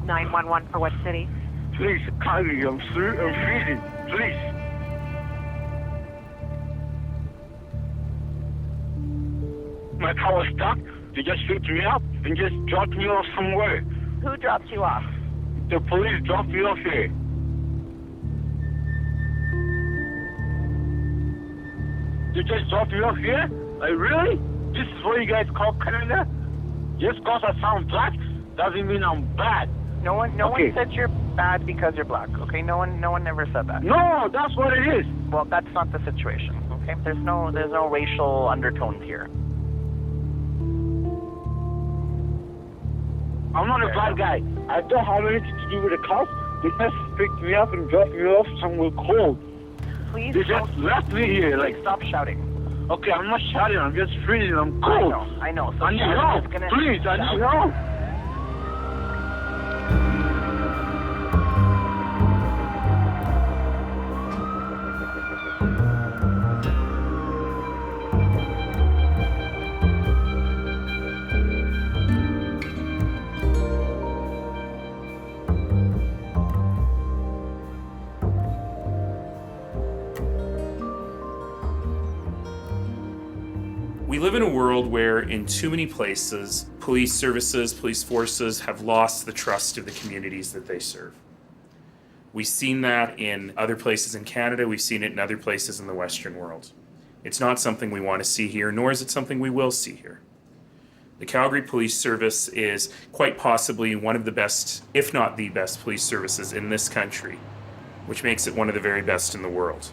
911 for what city? Please, Calgary, I'm freezing. Please. My car was stuck. They just picked me up and just dropped me off somewhere. Who dropped you off? The police dropped me off here. They just dropped me off here? Like, really? This is what you guys call Canada? Just because I sound black doesn't mean I'm bad. No one said you're bad because you're black, okay? No one never said that. No, that's what it is. Well, that's not the situation, okay? There's no racial undertones here. I'm not a bad guy. I don't have anything to do with the cops. They just picked me up and dropped me off somewhere cold. Please They just left me here. Like, stop shouting. okay, I'm not shouting. I'm just freezing. I'm cold. I know. So I need help. Please, I need help. We live in a world where, in too many places, police services, police forces have lost the trust of the communities that they serve. We've seen that in other places in Canada, we've seen it in other places in the Western world. It's not something we want to see here, nor is it something we will see here. The Calgary Police Service is quite possibly one of the best, if not the best, police services in this country, which makes it one of the very best in the world.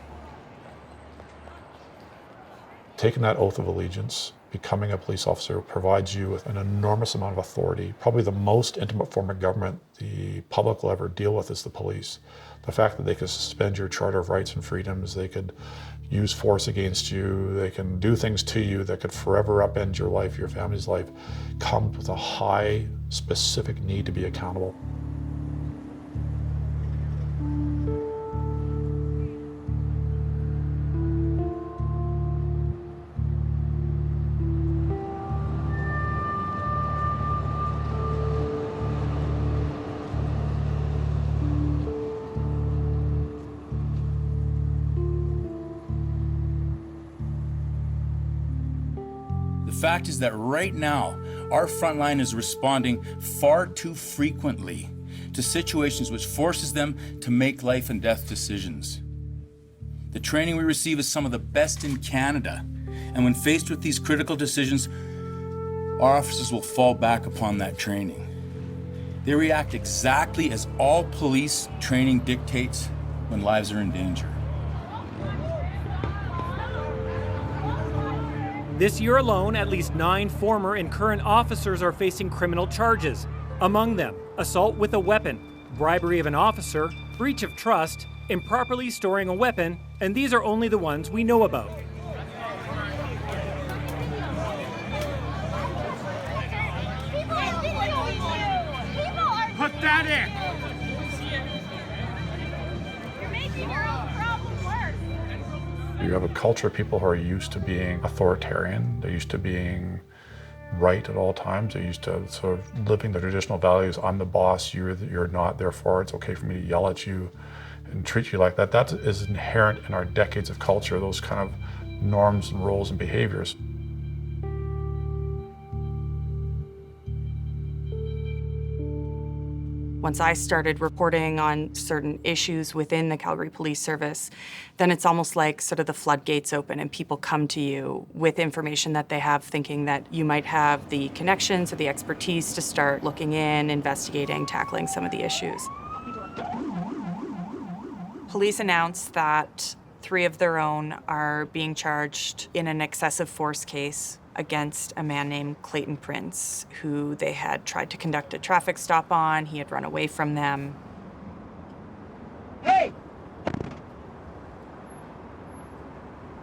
Taking that oath of allegiance, becoming a police officer provides you with an enormous amount of authority. Probably the most intimate form of government the public will ever deal with is the police. The fact that they could suspend your Charter of Rights and Freedoms, they could use force against you, they can do things to you that could forever upend your life, your family's life, comes with a high, specific need to be accountable. The fact is that right now, our front line is responding far too frequently to situations which forces them to make life and death decisions. The training we receive is some of the best in Canada, and when faced with these critical decisions, our officers will fall back upon that training. They react exactly as all police training dictates when lives are in danger. This year alone, at least 9 former and current officers are facing criminal charges. Among them, assault with a weapon, bribery of an officer, breach of trust, improperly storing a weapon, and these are only the ones we know about. Put that in. You're making your own problem worse. You have a culture of people who are used to being authoritarian. They're used to being right at all times. They're used to sort of living the traditional values. I'm the boss, you're not, therefore it's okay for me to yell at you and treat you like that. That is inherent in our decades of culture, those kind of norms and roles and behaviors. Once I started reporting on certain issues within the Calgary Police Service, then it's almost like sort of the floodgates open and people come to you with information that they have, thinking that you might have the connections or the expertise to start looking in, investigating, tackling some of the issues. Police announced that 3 of their own are being charged in an excessive force case against a man named Clayton Prince, who they had tried to conduct a traffic stop on. He had run away from them. Hey!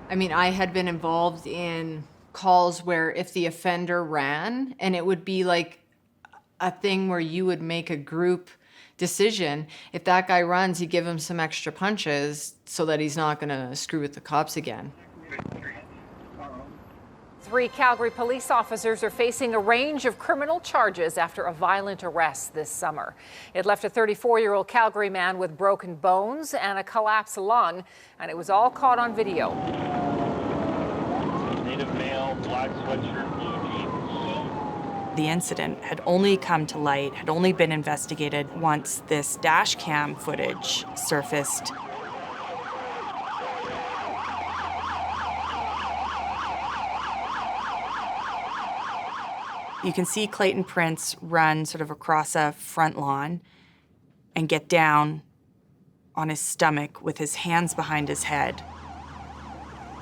I mean, I had been involved in calls where if the offender ran, and it would be like a thing where you would make a group decision. If that guy runs, you give him some extra punches so that he's not gonna screw with the cops again. 3 Calgary police officers are facing a range of criminal charges after a violent arrest this summer. It left a 34-year-old Calgary man with broken bones and a collapsed lung, and it was all caught on video. Native male, black sweatshirt, blue jeans. The incident had only come to light, had only been investigated once this dash cam footage surfaced. You can see Clayton Prince run sort of across a front lawn and get down on his stomach with his hands behind his head.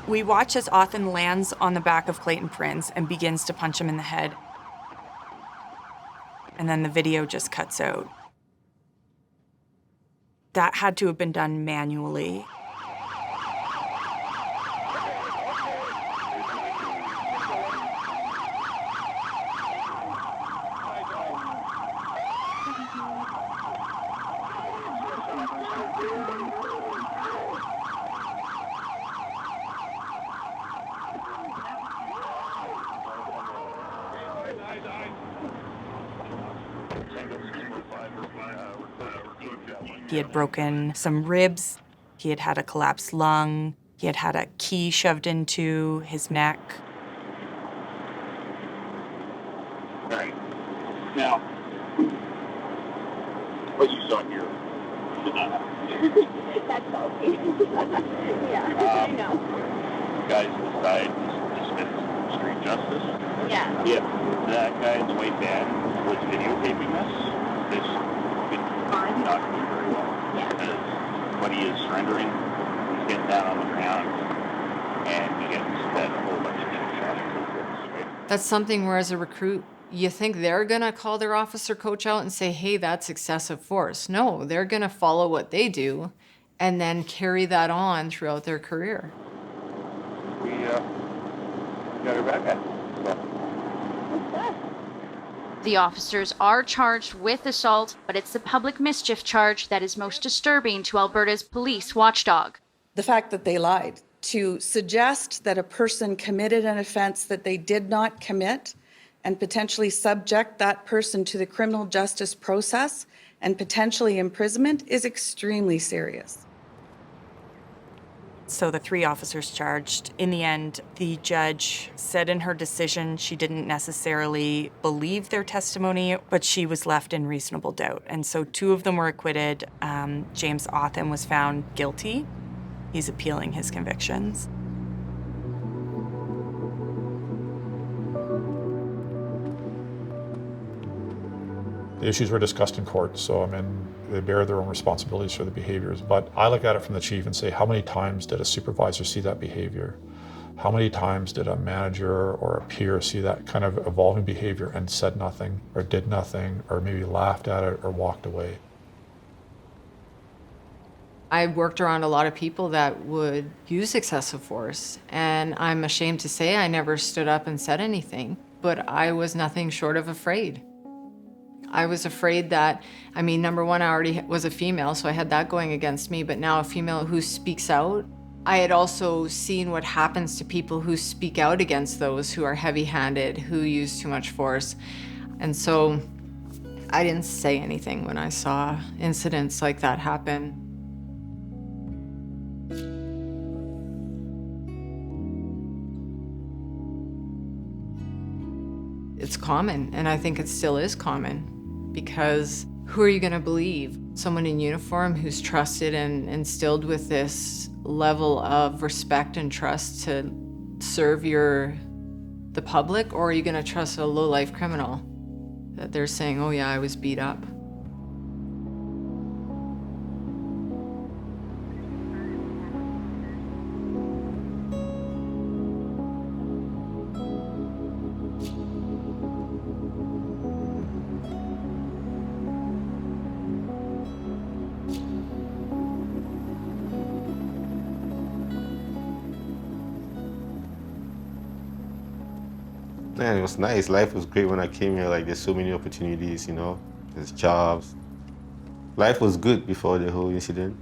We watch as Othen lands on the back of Clayton Prince and begins to punch him in the head. And then the video just cuts out. That had to have been done manually. He had broken some ribs. He had had a collapsed lung. He had had a key shoved into his neck. Right. Now, what you saw here. That's okay. Yeah, I know. Guys decide to dismiss street justice. Yeah. If that guy's white van was videotaping this could not be very well. Yeah. Because what he is surrendering, he's getting down on the ground and he gets fed a whole bunch of shots. That's something where as a recruit, you think they're gonna call their officer coach out and say, hey, that's excessive force. No, they're gonna follow what they do and then carry that on throughout their career. We got her back at. The officers are charged with assault, but it's the public mischief charge that is most disturbing to Alberta's police watchdog. The fact that they lied to suggest that a person committed an offense that they did not commit and potentially subject that person to the criminal justice process and potentially imprisonment is extremely serious. So the 3 officers charged, in the end, the judge said in her decision she didn't necessarily believe their testimony, but she was left in reasonable doubt. And so 2 of them were acquitted. James Othen was found guilty. He's appealing his convictions. The issues were discussed in court, so they bear their own responsibilities for the behaviors. But I look at it from the chief and say, how many times did a supervisor see that behavior? How many times did a manager or a peer see that kind of evolving behavior and said nothing or did nothing or maybe laughed at it or walked away? I worked around a lot of people that would use excessive force, and I'm ashamed to say I never stood up and said anything, but I was nothing short of afraid. I was afraid that, number one, I already was a female, so I had that going against me, but now a female who speaks out. I had also seen what happens to people who speak out against those who are heavy-handed, who use too much force. And so I didn't say anything when I saw incidents like that happen. It's common, and I think it still is common. Because who are you going to believe? Someone in uniform who's trusted and instilled with this level of respect and trust to serve the public, or are you going to trust a low-life criminal that they're saying, oh yeah, I was beat up? Man, it was nice. Life was great when I came here. Like, there's so many opportunities, there's jobs. Life was good before the whole incident.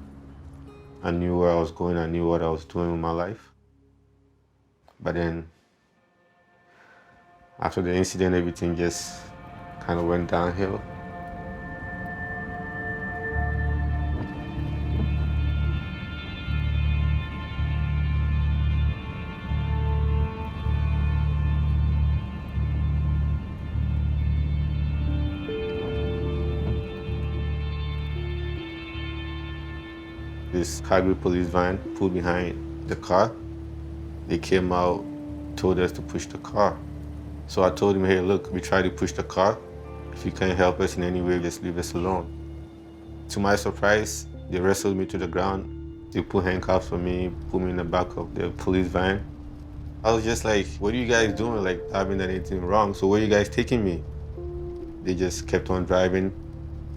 I knew where I was going. I knew what I was doing with my life. But then After the incident, everything just kind of went downhill. This Calgary police van pulled behind the car. They came out, told us to push the car. So I told him, hey, look, we tried to push the car. If you can't help us in any way, just leave us alone. To my surprise, they wrestled me to the ground. They put handcuffs on me, put me in the back of the police van. I was just like, what are you guys doing? Like, I haven't done anything wrong, so where are you guys taking me? They just kept on driving.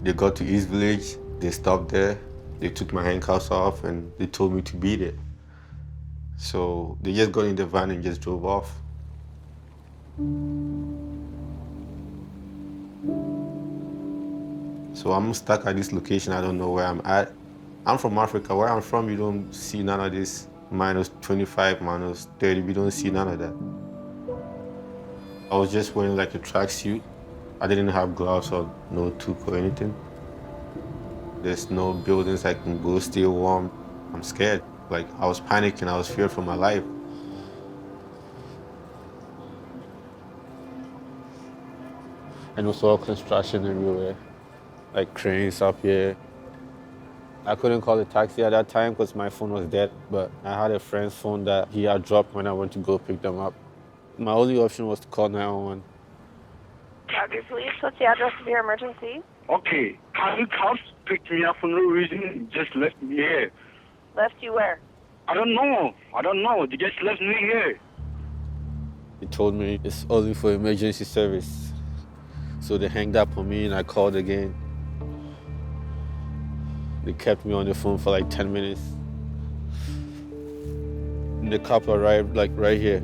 They got to East Village, they stopped there. They took my handcuffs off and they told me to beat it. So they just got in the van and just drove off. So I'm stuck at this location. I don't know where I'm at. I'm from Africa. Where I'm from, you don't see none of this -25, -30. We don't see none of that. I was just wearing like a tracksuit. I didn't have gloves or no toque or anything. There's no buildings I can go stay warm. I'm scared. Like, I was panicking. I was feared for my life. And it was all construction everywhere. Like cranes up here. I couldn't call a taxi at that time because my phone was dead, but I had a friend's phone that he had dropped when I went to go pick them up. My only option was to call 911. Calgary Police, what's the address of your emergency? Okay, Calgary cops picked me up for no reason, just left me here. Left you where? I don't know. They just left me here. He told me it's only for emergency service. So they hanged up on me and I called again. They kept me on the phone for like 10 minutes. And the cop arrived like right here.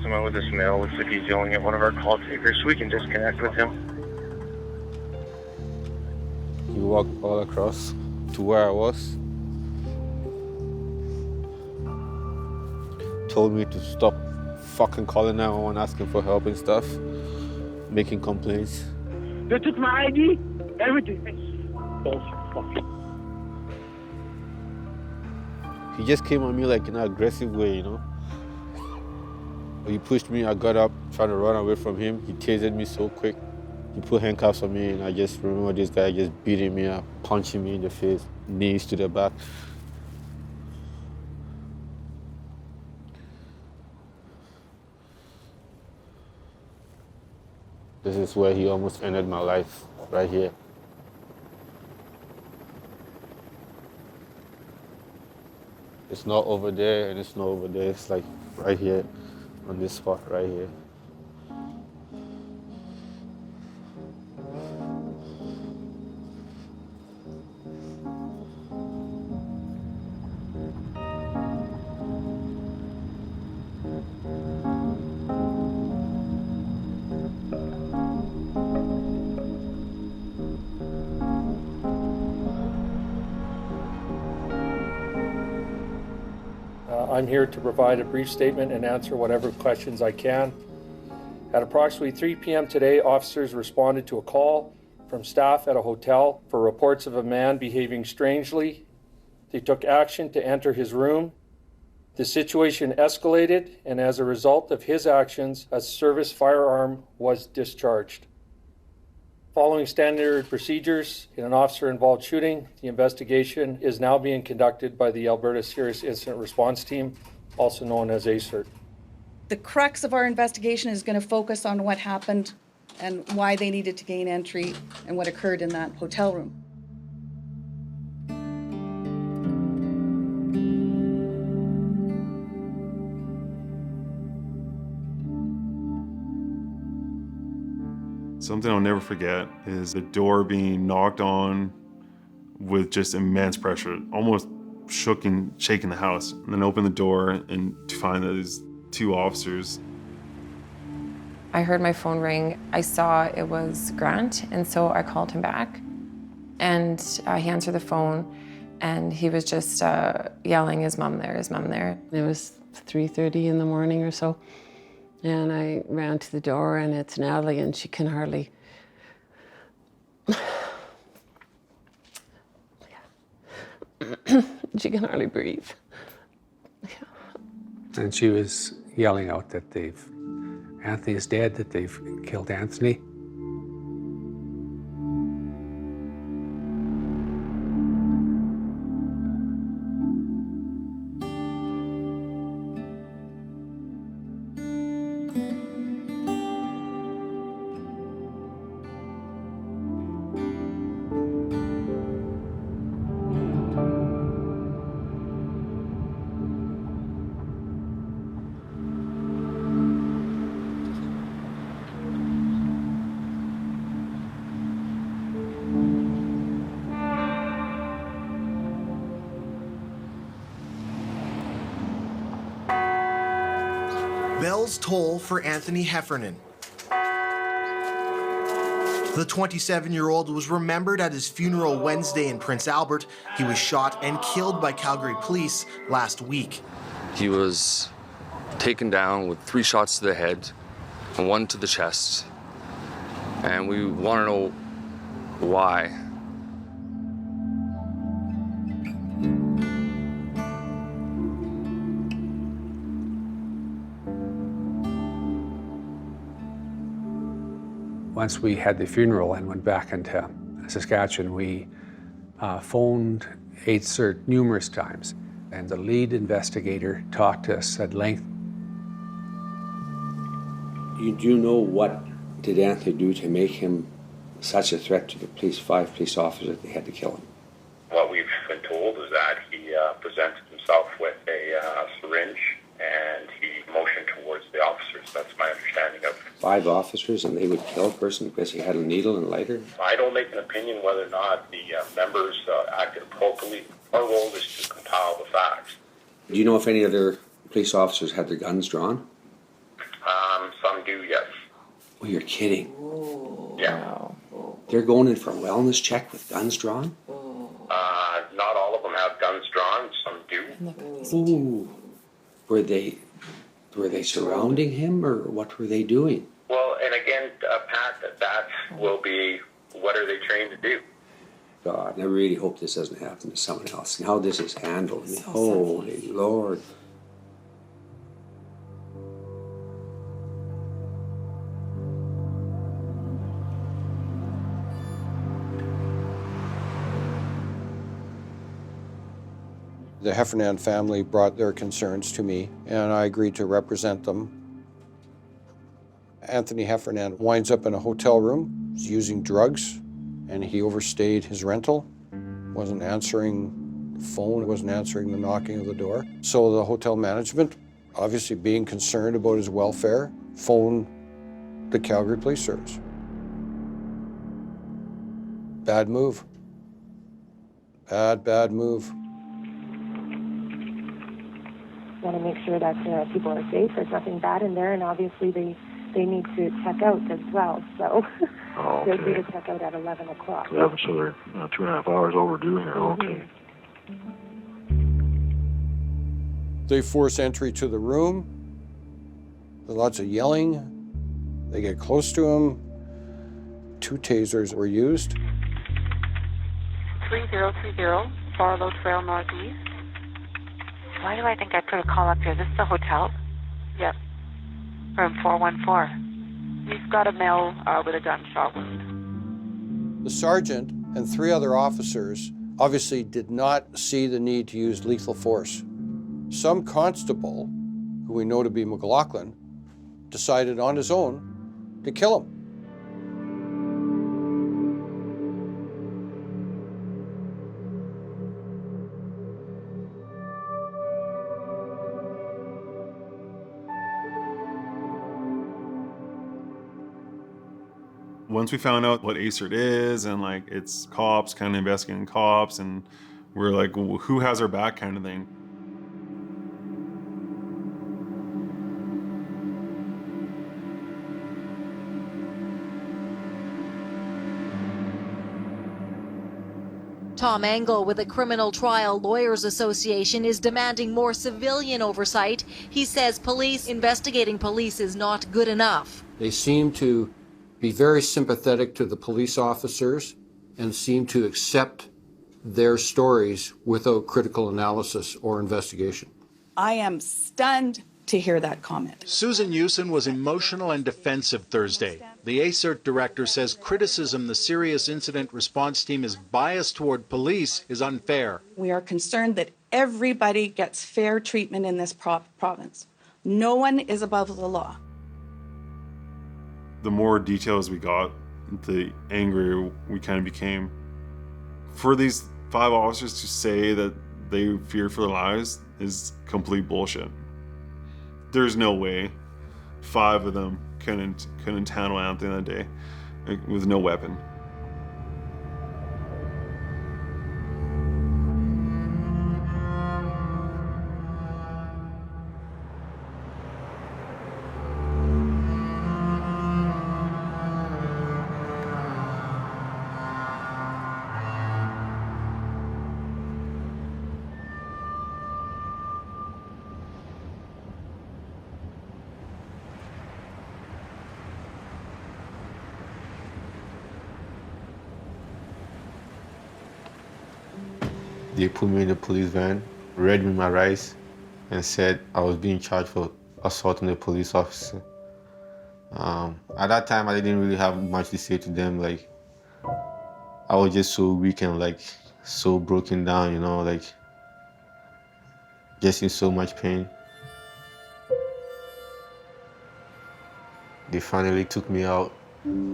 Someone with this male looks like he's yelling at one of our call takers, so we can disconnect with him. He walked all across to where I was. Told me to stop fucking calling 911 asking for help and stuff, making complaints. They took my ID, everything. Oh, fuck. He just came on me like in an aggressive way, you know? He pushed me, I got up, trying to run away from him. He tasered me so quick. He put handcuffs on me, and I just remember this guy just beating me up, punching me in the face, knees to the back. This is where he almost ended my life, right here. It's not over there, and it's not over there. It's like right here. On this spot right here. I'm here to provide a brief statement and answer whatever questions I can. At approximately 3 p.m. today, officers responded to a call from staff at a hotel for reports of a man behaving strangely. They took action to enter his room. The situation escalated, and as a result of his actions, a service firearm was discharged. Following standard procedures in an officer-involved shooting, the investigation is now being conducted by the Alberta Serious Incident Response Team, also known as ASIRT. The crux of our investigation is going to focus on what happened and why they needed to gain entry and what occurred in that hotel room. Something I'll never forget is the door being knocked on with just immense pressure, almost shaking the house. And then open the door and to find that there's 2 officers. I heard my phone ring. I saw it was Grant, and so I called him back. And he answered the phone, And he was just yelling, "His mom there, his mom there." It was 3:30 in the morning or so. And I ran to the door, and it's Natalie, and she can hardly... she can hardly breathe. And she was yelling out that Anthony is dead, that they've killed Anthony. Bells toll for Anthony Heffernan. The 27-year-old was remembered at his funeral Wednesday in Prince Albert. He was shot and killed by Calgary police last week. He was taken down with 3 shots to the head and 1 to the chest. And we want to know why. Once we had the funeral and went back into Saskatchewan, we phoned AIDSERT numerous times, and the lead investigator talked to us at length. You do know what did Anthony do to make him such a threat to the police, 5 police officers, that they had to kill him? What we've been told is that he presented himself with a syringe and he motioned towards the officers. That's my understanding of it. 5 officers, and they would kill a person because he had a needle and lighter? I don't make an opinion whether or not the members acted appropriately. Our role is to compile the facts. Do you know if any other police officers had their guns drawn? Some do, yes. Oh, you're kidding. Yeah. They're going in for a wellness check with guns drawn? Not all of them have guns drawn. Some do. Ooh. Were they surrounding him, or what were they doing? Well, and again, Pat, that will be what are they trained to do? God, I really hope this doesn't happen to someone else. And how this is handled. I mean, holy Lord. The Heffernan family brought their concerns to me, and I agreed to represent them. Anthony Heffernan winds up in a hotel room, he's using drugs, and he overstayed his rental, wasn't answering the phone, wasn't answering the knocking of the door. So the hotel management, obviously being concerned about his welfare, phoned the Calgary Police Service. Bad move. Bad move. Want to make sure that people are safe. There's nothing bad in there, and obviously they need to check out as well. So they're due to check out at 11 o'clock. 11, so they're 2.5 hours overdue here. Okay. They force entry to the room. There's lots of yelling. They get close to him. 2 tasers were used. 3030, Barlow Trail Northeast. Why do I think I put a call up here? This is the hotel? Yep. Room 414. We've got a male with a gunshot wound. The sergeant and 3 other officers obviously did not see the need to use lethal force. Some constable, who we know to be McLaughlin, decided on his own to kill him. Once we found out what AIDSERT is, and like it's cops kind of investigating cops, and we're like, well, who has our back kind of thing. Tom Engel with the Criminal Trial Lawyers Association is demanding more civilian oversight. He says police investigating police is not good enough. They seem to be very sympathetic to the police officers and seem to accept their stories without critical analysis or investigation. I am stunned to hear that comment. Susan Hewson was emotional and defensive Thursday. The ACERT director says criticism the serious incident response team is biased toward police is unfair. We are concerned that everybody gets fair treatment in this province. No one is above the law. The more details we got, the angrier we kind of became. For these 5 officers to say that they fear for their lives is complete bullshit. There's no way 5 of them couldn't handle Anthony that day with no weapon. They put me in the police van, read me my rights, and said I was being charged for assaulting a police officer. At that time, I didn't really have much to say to them. Like, I was just so weak and like so broken down, you know, like just in so much pain. They finally took me out.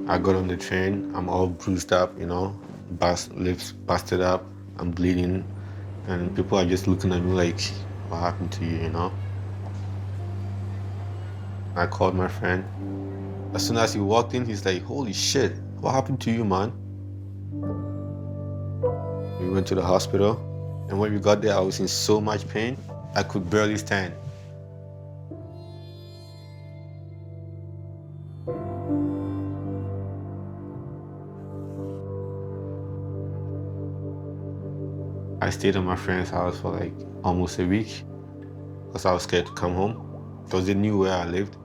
I got on the train. I'm all bruised up, you know, lips busted up. I'm bleeding, and people are just looking at me like, what happened to you, you know? I called my friend. As soon as he walked in, he's like, holy shit, what happened to you, man? We went to the hospital, and when we got there, I was in so much pain, I could barely stand. I stayed at my friend's house for like almost a week because I was scared to come home because they knew where I lived.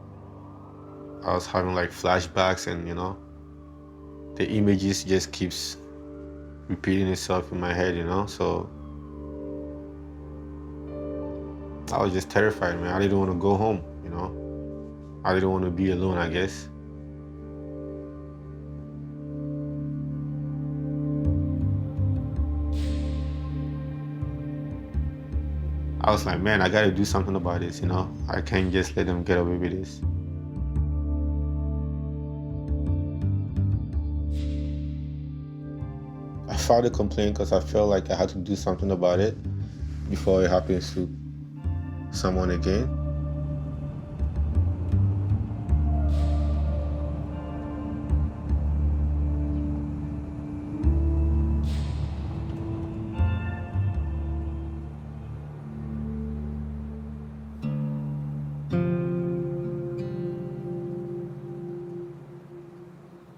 I was having like flashbacks and, you know, the images just keeps repeating itself in my head, you know, so I was just terrified, man. I didn't want to go home, you know. I didn't want to be alone, I guess. I was like, man, I gotta do something about this, you know? I can't just let them get away with this. I filed a complaint because I felt like I had to do something about it before it happens to someone again.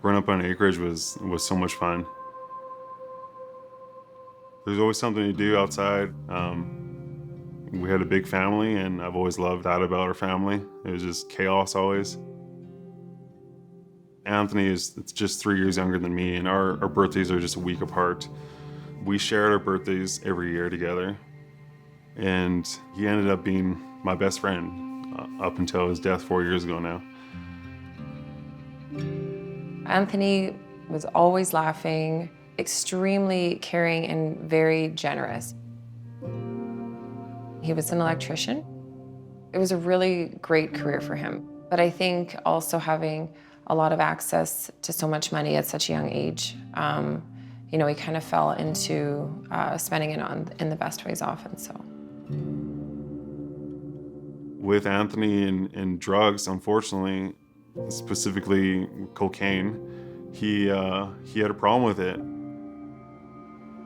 Growing up on acreage was so much fun. There's always something to do outside. We had a big family, and I've always loved that about our family. It was just chaos always. Anthony is just 3 years younger than me, and our birthdays are just a week apart. We shared our birthdays every year together, and he ended up being my best friend up until his death 4 years ago now. Anthony was always laughing, extremely caring and very generous. He was an electrician. It was a really great career for him. But I think also having a lot of access to so much money at such a young age, you know, he kind of fell into spending it in the best ways often, so. With Anthony and drugs, unfortunately, specifically cocaine, he had a problem with it.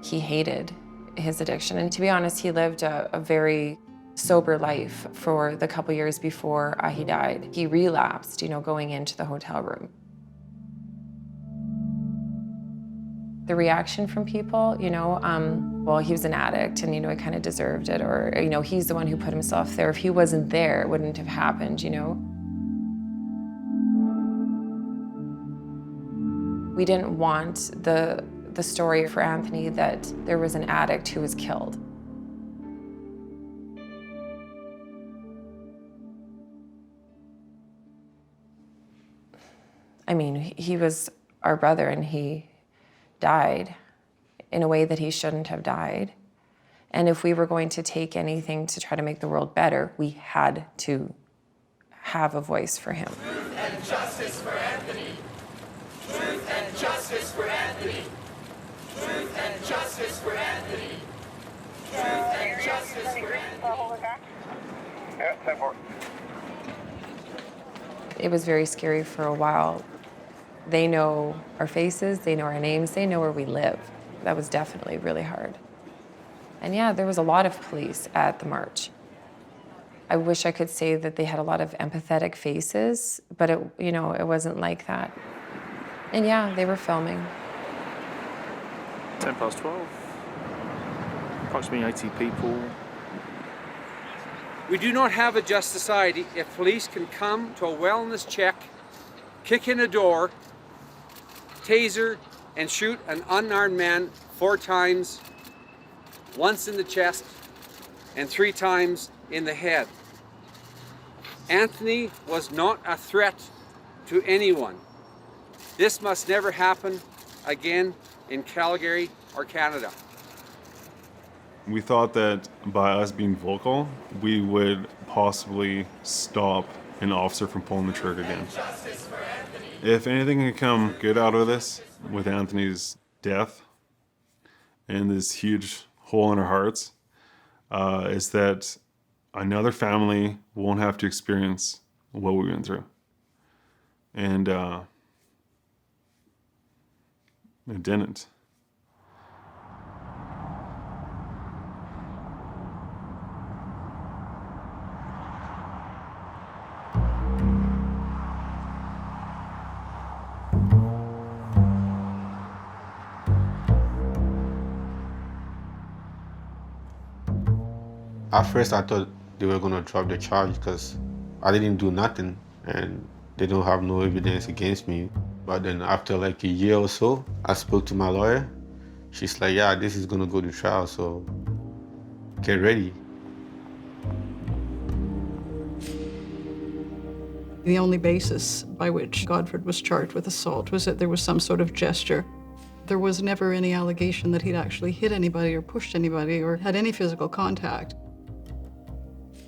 He hated his addiction, and to be honest, he lived a very sober life for the couple years before he died. He relapsed, you know, going into the hotel room. The reaction from people, well, he was an addict and, he kind of deserved it, or, he's the one who put himself there. If he wasn't there, it wouldn't have happened, We didn't want the story for Anthony that there was an addict who was killed. I mean, he was our brother and he died in a way that he shouldn't have died. And if we were going to take anything to try to make the world better, we had to have a voice for him. Truth and justice for Anthony. Truth and justice for Anthony. Truth and justice for Anthony. Truth and justice for Anthony. Yeah, 10-4. It was very scary for a while. They know our faces, they know our names, they know where we live. That was definitely really hard. And yeah, there was a lot of police at the march. I wish I could say that they had a lot of empathetic faces, but it wasn't like that. And yeah, they were filming. 12. Approximately 80 people. We do not have a just society if police can come to a wellness check, kick in a door, taser, and shoot an unarmed man 4 times, once in the chest, and 3 times in the head. Anthony was not a threat to anyone. This must never happen again in Calgary or Canada. We thought that by us being vocal, we would possibly stop an officer from pulling the trigger again. If anything can come good out of this with Anthony's death and this huge hole in our hearts, is that another family won't have to experience what we went through. And it didn't. At first, I thought they were going to drop the charge because I didn't do nothing and they don't have no evidence against me. But then after like a year or so, I spoke to my lawyer. She's like, yeah, this is going to go to trial, so get ready. The only basis by which Godfred was charged with assault was that there was some sort of gesture. There was never any allegation that he'd actually hit anybody or pushed anybody or had any physical contact.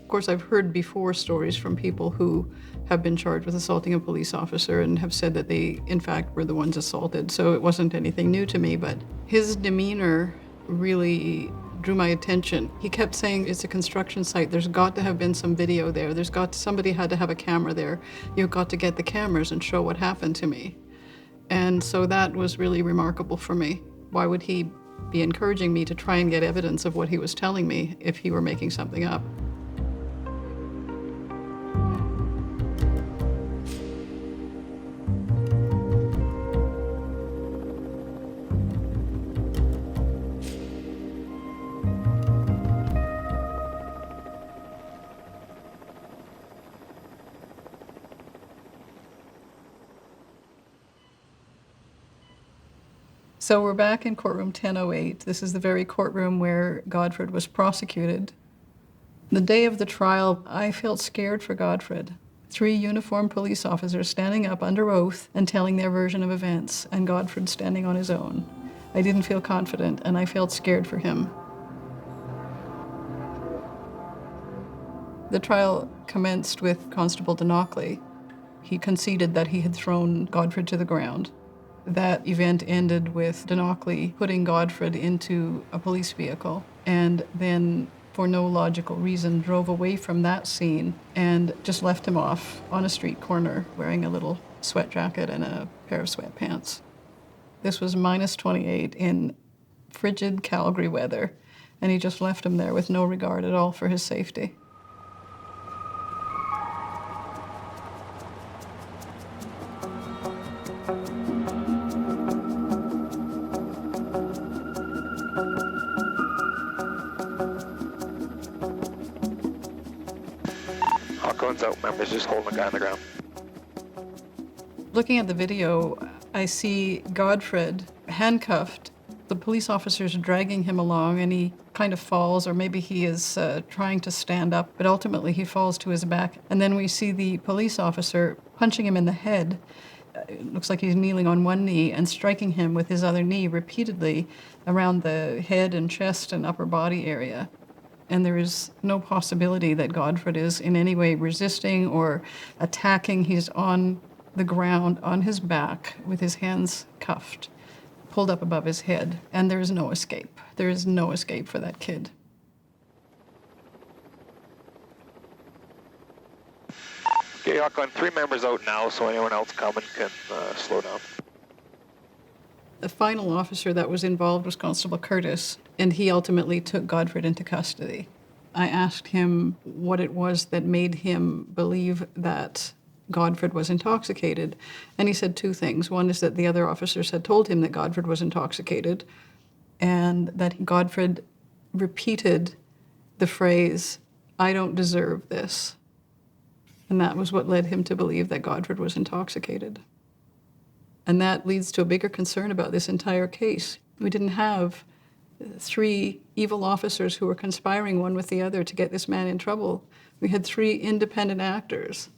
Of course, I've heard before stories from people who have been charged with assaulting a police officer and have said that they, in fact, were the ones assaulted, so it wasn't anything new to me, but his demeanor really drew my attention. He kept saying, it's a construction site, there's got to have been some video there, somebody had to have a camera there, you've got to get the cameras and show what happened to me. And so that was really remarkable for me. Why would he be encouraging me to try and get evidence of what he was telling me if he were making something up? So we're back in courtroom 1008. This is the very courtroom where Godfred was prosecuted. The day of the trial, I felt scared for Godfred. 3 uniformed police officers standing up under oath and telling their version of events, and Godfred standing on his own. I didn't feel confident, and I felt scared for him. The trial commenced with Constable Denockley. He conceded that he had thrown Godfred to the ground. That event ended with Denockley putting Godfred into a police vehicle and then, for no logical reason, drove away from that scene and just left him off on a street corner wearing a little sweat jacket and a pair of sweatpants. This was -28 in frigid Calgary weather, and he just left him there with no regard at all for his safety. without members, just holding the guy on the ground. Looking at the video, I see Godfred handcuffed. The police officers are dragging him along and he kind of falls, or maybe he is trying to stand up, but ultimately he falls to his back. And then we see the police officer punching him in the head. It looks like he's kneeling on one knee and striking him with his other knee repeatedly around the head and chest and upper body area. And there is no possibility that Godfred is in any way resisting or attacking. He's on the ground on his back with his hands cuffed, pulled up above his head, and there is no escape. There is no escape for that kid. Okay, Auckland, 3 members out now, so anyone else coming can slow down. The final officer that was involved was Constable Curtis, and he ultimately took Godfred into custody. I asked him what it was that made him believe that Godfred was intoxicated, and he said 2 things. One is that the other officers had told him that Godfred was intoxicated, and that Godfred repeated the phrase, "I don't deserve this." And that was what led him to believe that Godfred was intoxicated. And that leads to a bigger concern about this entire case. We didn't have 3 evil officers who were conspiring one with the other to get this man in trouble. We had 3 independent actors,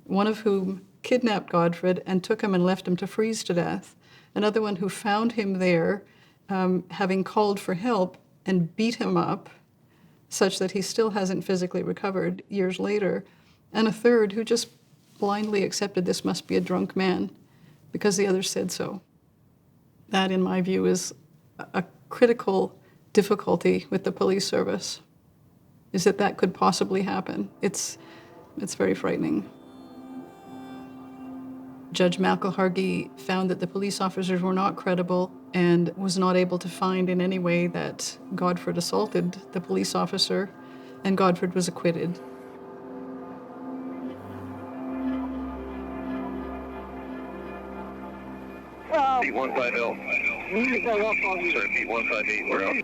one of whom kidnapped Godfred and took him and left him to freeze to death. Another one who found him there, having called for help, and beat him up such that he still hasn't physically recovered years later. And a third who just blindly accepted this must be a drunk man because the others said so. That, in my view, is a critical difficulty with the police service, is that could possibly happen. It's very frightening. Judge McElhargy found that the police officers were not credible and was not able to find in any way that Godfred assaulted the police officer, and Godfred was acquitted. Beat 150. Sorry, beat 158, we're out.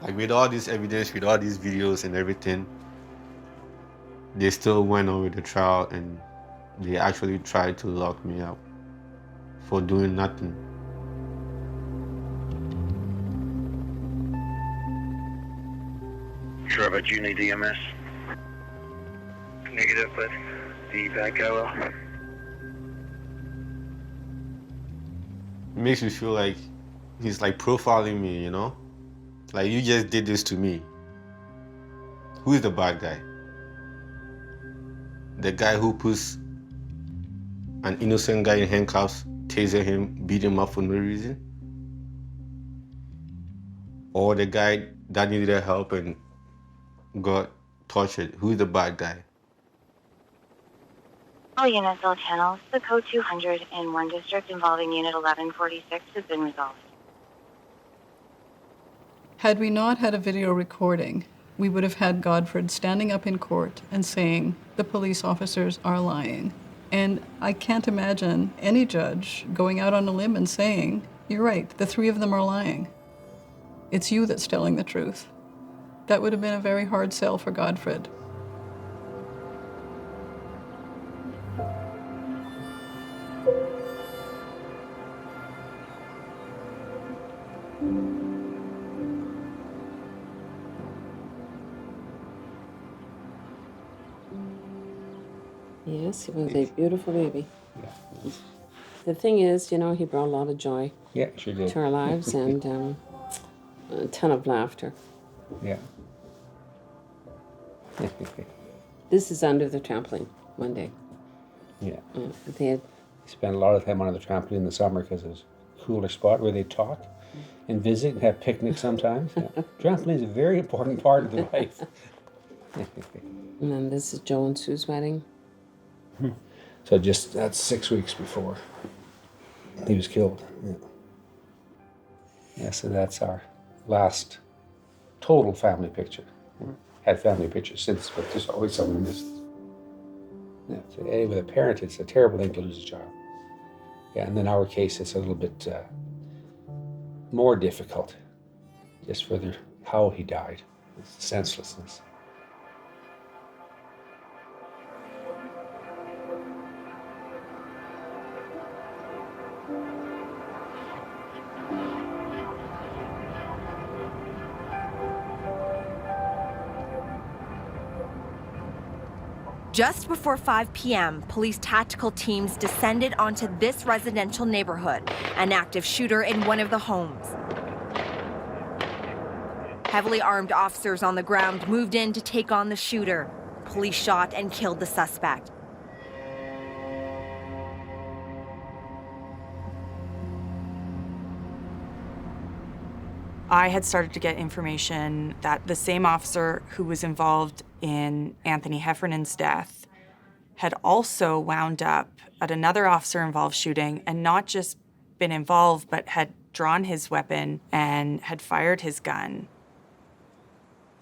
Like with all this evidence, with all these videos and everything, they still went on with the trial and they actually tried to lock me up for doing nothing. Sure about you need EMS? Negative, but the back arrow. It makes me feel like he's like profiling me, you know? Like, you just did this to me. Who is the bad guy? The guy who puts an innocent guy in handcuffs, taser him, beat him up for no reason? Or the guy that needed help and got tortured? Who is the bad guy? All units, all channels. The code 200 in 1 district involving Unit 1146 has been resolved. Had we not had a video recording, we would have had Godfred standing up in court and saying, the police officers are lying. And I can't imagine any judge going out on a limb and saying, you're right, the 3 of them are lying. It's you that's telling the truth. That would have been a very hard sell for Godfred. Yes, he was a beautiful baby. Yeah. The thing is, you know, he brought a lot of joy to our lives and a ton of laughter. Yeah. This is under the trampoline one day. Yeah. They had spent a lot of time under the trampoline in the summer because it was a cooler spot where they talk and visit and have picnics sometimes. Yeah. Trampoline is a very important part of their life. And then this is Joe and Sue's wedding. So that's 6 weeks before he was killed. Yeah. Yeah, so that's our last total family picture. Had family pictures since, but there's always someone missed. Yeah, so with a parent, it's a terrible thing to lose a child. Yeah, and in our case, it's a little bit more difficult, just for how he died, it's senselessness. Just before 5 p.m., police tactical teams descended onto this residential neighborhood, an active shooter in one of the homes. Heavily armed officers on the ground moved in to take on the shooter. Police shot and killed the suspect. I had started to get information that the same officer who was involved in Anthony Heffernan's death had also wound up at another officer-involved shooting, and not just been involved, but had drawn his weapon and had fired his gun.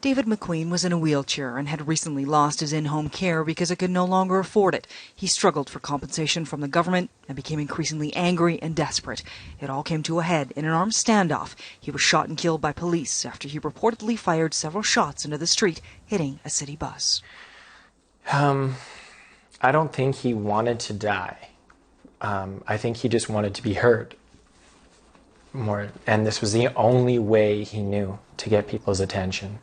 David McQueen was in a wheelchair and had recently lost his in-home care because it could no longer afford it. He struggled for compensation from the government and became increasingly angry and desperate. It all came to a head in an armed standoff. He was shot and killed by police after he reportedly fired several shots into the street, hitting a city bus. I don't think he wanted to die. I think he just wanted to be heard more, and this was the only way he knew to get people's attention.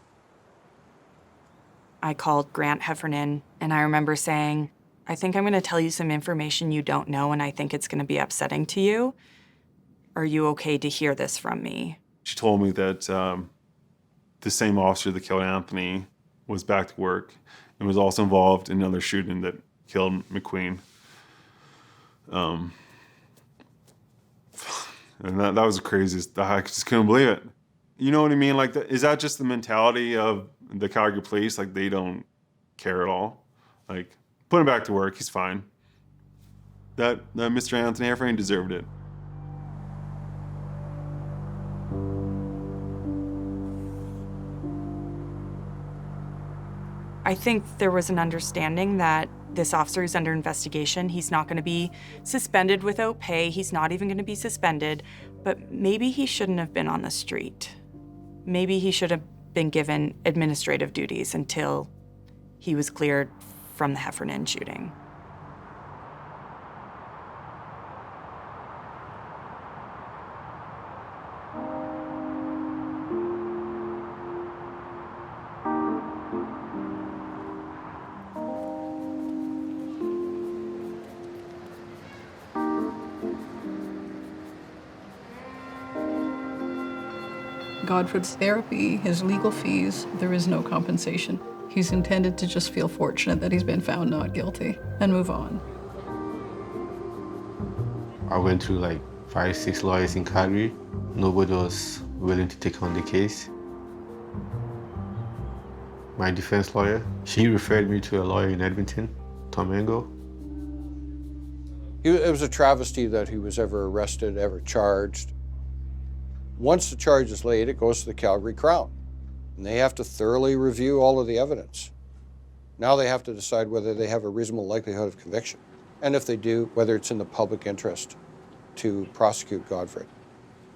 I called Grant Heffernan, and I remember saying, I think I'm going to tell you some information you don't know, and I think it's going to be upsetting to you. Are you okay to hear this from me? She told me that the same officer that killed Anthony was back to work and was also involved in another shooting that killed McQueen. And that was the craziest. I just couldn't believe it. You know what I mean? Like, is that just the mentality of the Calgary Police? Like, they don't care at all. Like, put him back to work. He's fine. That Mr. Anthony Heffernan deserved it. I think there was an understanding that this officer is under investigation. He's not going to be suspended without pay. He's not even going to be suspended. But maybe he shouldn't have been on the street. Maybe he should have been given administrative duties until he was cleared from the Heffernan shooting. Godfred's therapy, his legal fees, there is no compensation. He's intended to just feel fortunate that he's been found not guilty and move on. I went through like 5-6 lawyers in Calgary. Nobody was willing to take on the case. My defense lawyer, she referred me to a lawyer in Edmonton, Tom Engel. It was a travesty that he was ever arrested, ever charged. Once the charge is laid, it goes to the Calgary Crown, and they have to thoroughly review all of the evidence. Now they have to decide whether they have a reasonable likelihood of conviction, and if they do, whether it's in the public interest to prosecute Godfred.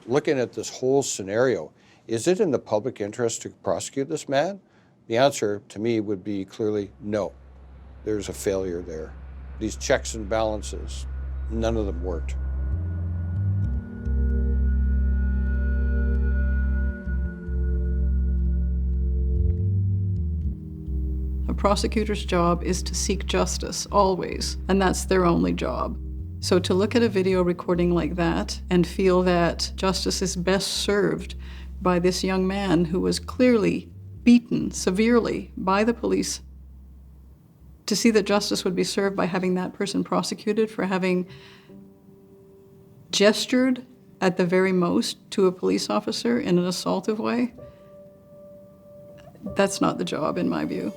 Looking at this whole scenario, is it in the public interest to prosecute this man? The answer to me would be clearly no. There's a failure there. These checks and balances, none of them worked. A prosecutor's job is to seek justice, always, and that's their only job. So to look at a video recording like that and feel that justice is best served by this young man who was clearly beaten severely by the police, to see that justice would be served by having that person prosecuted for having gestured at the very most to a police officer in an assaultive way, that's not the job in my view.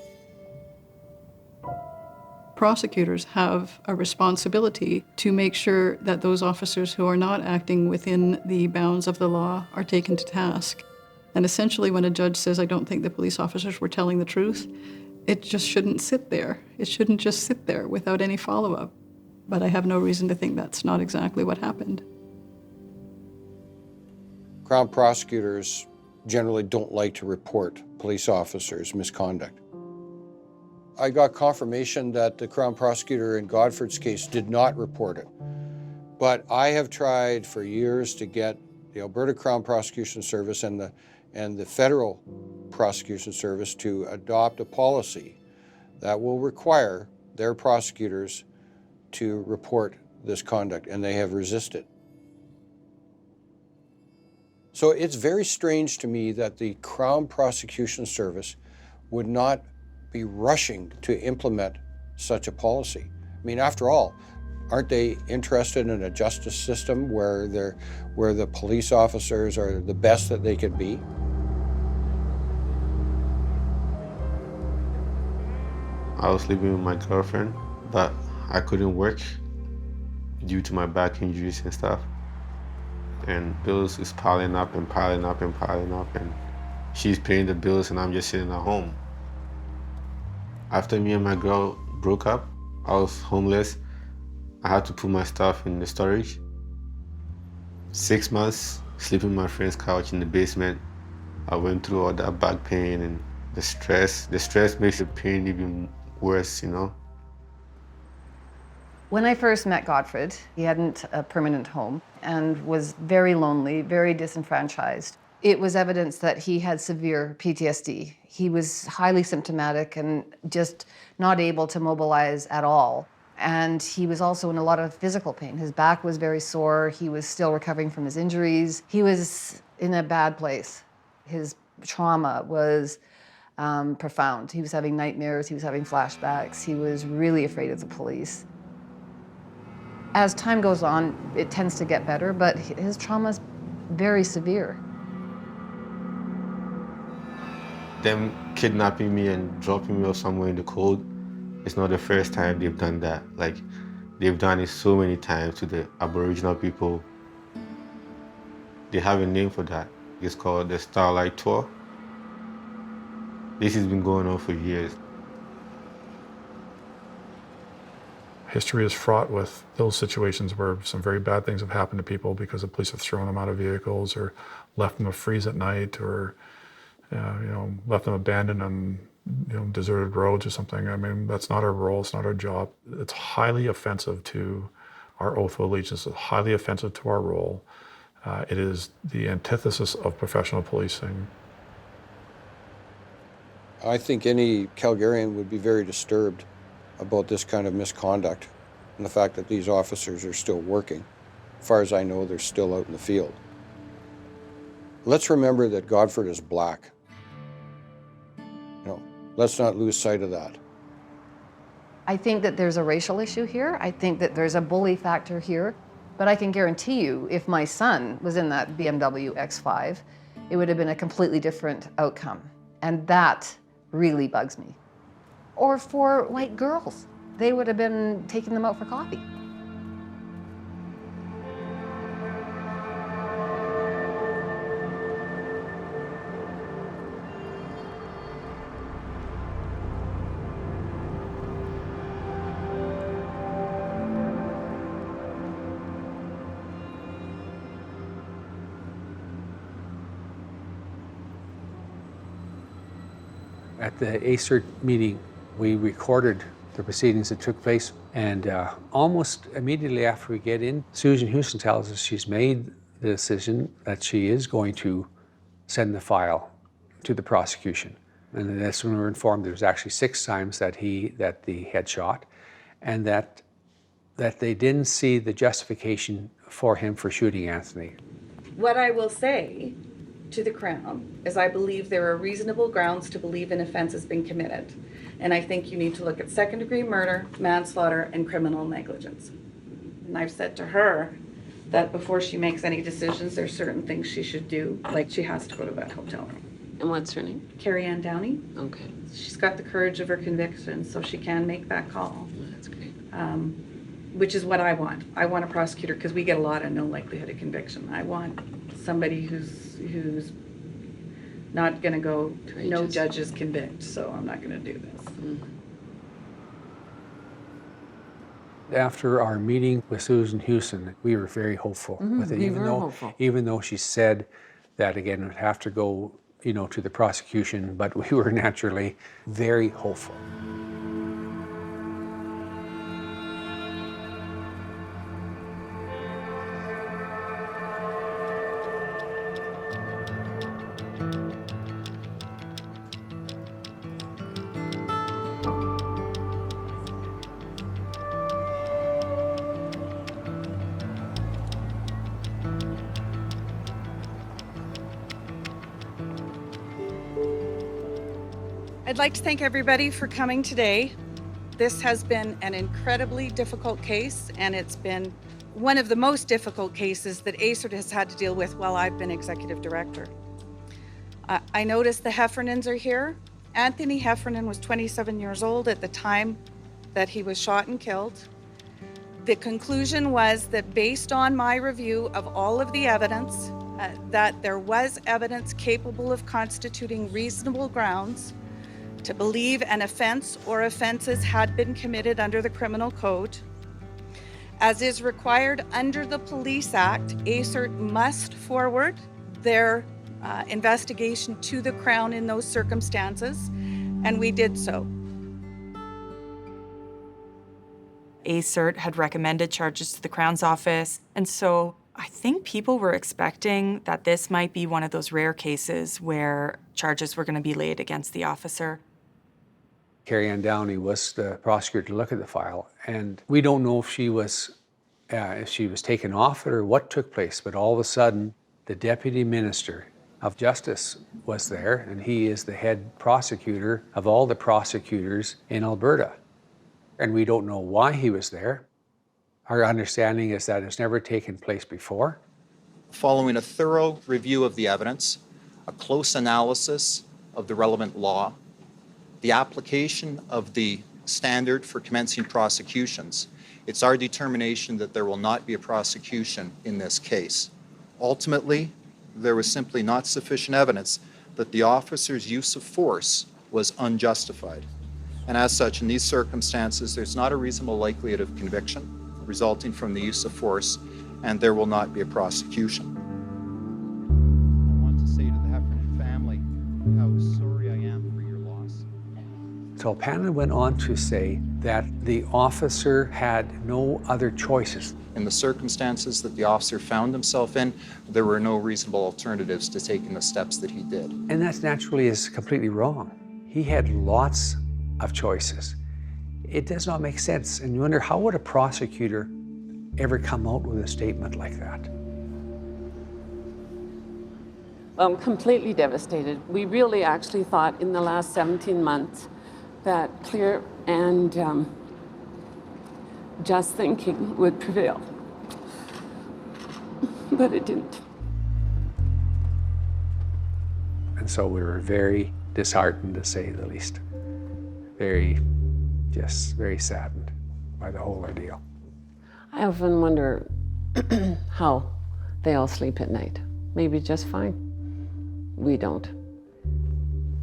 Prosecutors have a responsibility to make sure that those officers who are not acting within the bounds of the law are taken to task. And essentially when a judge says, I don't think the police officers were telling the truth, it just shouldn't sit there. It shouldn't just sit there without any follow-up. But I have no reason to think that's not exactly what happened. Crown prosecutors generally don't like to report police officers' misconduct. I got confirmation that the Crown prosecutor in Godfred's case did not report it. But I have tried for years to get the Alberta Crown Prosecution Service and the Federal Prosecution Service to adopt a policy that will require their prosecutors to report this conduct, and they have resisted. So it's very strange to me that the Crown Prosecution Service would not be rushing to implement such a policy. I mean, after all, aren't they interested in a justice system where the police officers are the best that they can be? I was living with my girlfriend, but I couldn't work due to my back injuries and stuff. And bills is piling up and piling up and piling up, and she's paying the bills and I'm just sitting at home. After me and my girl broke up, I was homeless. I had to put my stuff in the storage. 6 months sleeping on my friend's couch in the basement. I went through all that back pain and the stress. The stress makes the pain even worse, you know? When I first met Godfred, he hadn't a permanent home and was very lonely, very disenfranchised. It was evidence that he had severe PTSD. He was highly symptomatic and just not able to mobilize at all. And he was also in a lot of physical pain. His back was very sore. He was still recovering from his injuries. He was in a bad place. His trauma was profound. He was having nightmares. He was having flashbacks. He was really afraid of the police. As time goes on, it tends to get better, but his trauma is very severe. Them kidnapping me and dropping me off somewhere in the cold, it's not the first time they've done that. Like, they've done it so many times to the Aboriginal people. They have a name for that. It's called the Starlight Tour. This has been going on for years. History is fraught with those situations where some very bad things have happened to people because the police have thrown them out of vehicles or left them to freeze at night or left them abandoned on deserted roads or something. I mean, that's not our role, it's not our job. It's highly offensive to our oath of allegiance, it's highly offensive to our role. It is the antithesis of professional policing. I think any Calgarian would be very disturbed about this kind of misconduct and the fact that these officers are still working. As far as I know, they're still out in the field. Let's remember that Godfred is black. Let's not lose sight of that. I think that there's a racial issue here. I think that there's a bully factor here. But I can guarantee you, if my son was in that BMW X5, it would have been a completely different outcome. And that really bugs me. Or for white girls. They would have been taking them out for coffee. At the ACERT meeting, we recorded the proceedings that took place, and almost immediately after we get in, Susan Houston tells us she's made the decision that she is going to send the file to the prosecution. And that's when we were informed there was actually 6 times that the head shot, and that they didn't see the justification for him for shooting Anthony. What I will say to the Crown is I believe there are reasonable grounds to believe an offense has been committed. And I think you need to look at second-degree murder, manslaughter, and criminal negligence. And I've said to her that before she makes any decisions, there's certain things she should do, like she has to go to that hotel room. And what's her name? Carrie Ann Downey. Okay. She's got the courage of her convictions, so she can make that call. That's great. Which is what I want. I want a prosecutor, because we get a lot of no likelihood of conviction. I want somebody who's not going to go, no judges convict, so I'm not going to do this. Mm-hmm. After our meeting with Susan Houston, we were very hopeful with it, even though she said that, again, it would have to go to the prosecution, but we were naturally very hopeful. I'd like to thank everybody for coming today. This has been an incredibly difficult case, and it's been one of the most difficult cases that ASERT has had to deal with while I've been executive director. I noticed the Heffernans are here. Anthony Heffernan was 27 years old at the time that he was shot and killed. The conclusion was that based on my review of all of the evidence, that there was evidence capable of constituting reasonable grounds to believe an offense or offenses had been committed under the criminal code. As is required under the Police Act, ASERT must forward their investigation to the Crown in those circumstances, and we did so. ASERT had recommended charges to the Crown's office, and so I think people were expecting that this might be one of those rare cases where charges were going to be laid against the officer. Carrie Ann Downey was the prosecutor to look at the file, and we don't know if she was taken off it or what took place, but all of a sudden, the Deputy Minister of Justice was there, and he is the head prosecutor of all the prosecutors in Alberta. And we don't know why he was there. Our understanding is that it's never taken place before. Following a thorough review of the evidence, a close analysis of the relevant law, the application of the standard for commencing prosecutions, it's our determination that there will not be a prosecution in this case. Ultimately, there was simply not sufficient evidence that the officer's use of force was unjustified. And as such, in these circumstances, there's not a reasonable likelihood of conviction resulting from the use of force, and there will not be a prosecution. I want to say to the Heffernan family how sorry I am for your loss. Tulpanna went on to say that the officer had no other choices. In the circumstances that the officer found himself in, there were no reasonable alternatives to taking the steps that he did. And that naturally is completely wrong. He had lots of choices. It does not make sense. And you wonder, how would a prosecutor ever come out with a statement like that? I'm completely devastated. We really actually thought in the last 17 months that clear and just thinking would prevail. But it didn't. And so we were very disheartened, to say the least. Very saddened by the whole ordeal. I often wonder how they all sleep at night. Maybe just fine. We don't.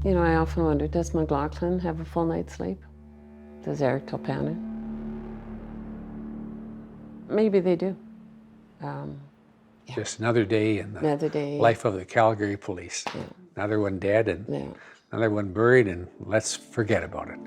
You know, I often wonder, does McLaughlin have a full night's sleep? Does Eric Tulpanna? Maybe they do. Just another day in the life of the Calgary Police. Yeah. Another one dead and another one buried, and let's forget about it.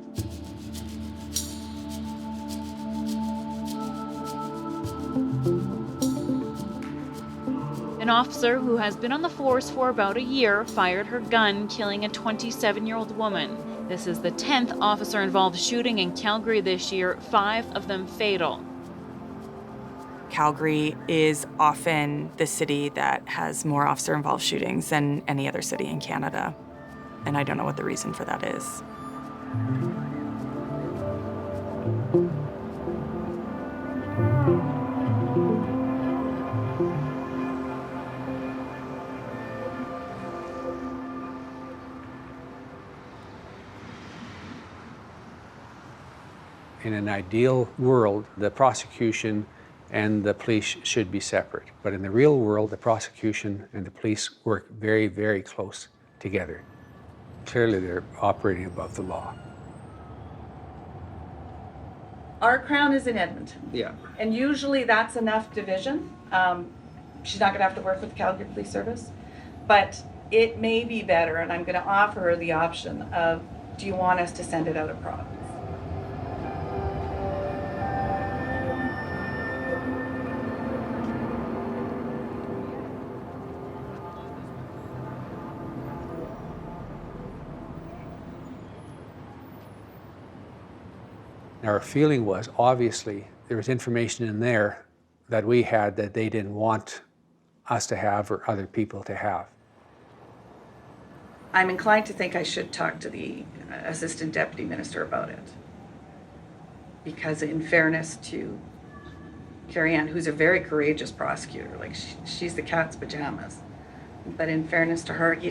An officer who has been on the force for about a year fired her gun, killing a 27-year-old woman. This is the 10th officer-involved shooting in Calgary this year, 5 of them fatal. Calgary is often the city that has more officer-involved shootings than any other city in Canada, and I don't know what the reason for that is. In an ideal world, the prosecution and the police should be separate. But in the real world, the prosecution and the police work very, very close together. Clearly, they're operating above the law. Our Crown is in Edmonton. Yeah. And usually that's enough division. She's not gonna have to work with the Calgary Police Service, but it may be better, and I'm gonna offer her the option of, do you want us to send it out of province? Our feeling was, obviously, there was information in there that we had that they didn't want us to have or other people to have. I'm inclined to think I should talk to the Assistant Deputy Minister about it. Because in fairness to Carrie Ann, who's a very courageous prosecutor, like she's the cat's pajamas. But in fairness to her, I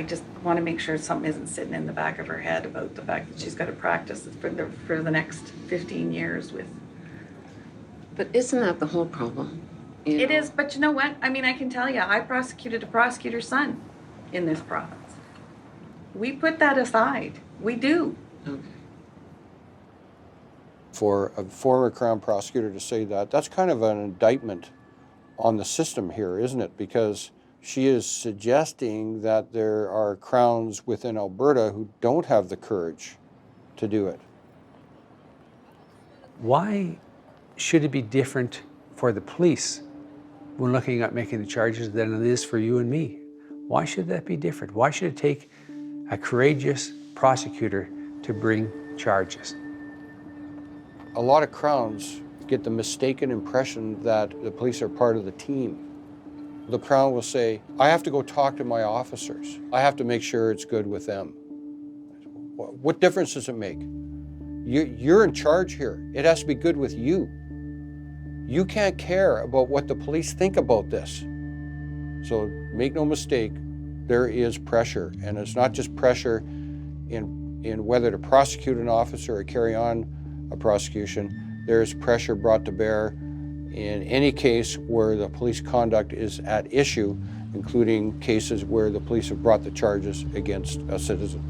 just want to make sure something isn't sitting in the back of her head about the fact that she's got to practice for the next 15 years with. But isn't that the whole problem? It is, but you know what? I mean, I can tell you, I prosecuted a prosecutor's son in this province. We put that aside. We do. Okay. For a former Crown prosecutor to say that, that's kind of an indictment on the system here, isn't it? Because she is suggesting that there are Crowns within Alberta who don't have the courage to do it. Why should it be different for the police when looking at making the charges than it is for you and me? Why should that be different? Why should it take a courageous prosecutor to bring charges? A lot of Crowns get the mistaken impression that the police are part of the team. The Crown will say, I have to go talk to my officers. I have to make sure it's good with them. What difference does it make? You're in charge here. It has to be good with you. You can't care about what the police think about this. So make no mistake, there is pressure. And it's not just pressure in whether to prosecute an officer or carry on a prosecution. There is pressure brought to bear in any case where the police conduct is at issue, including cases where the police have brought the charges against a citizen.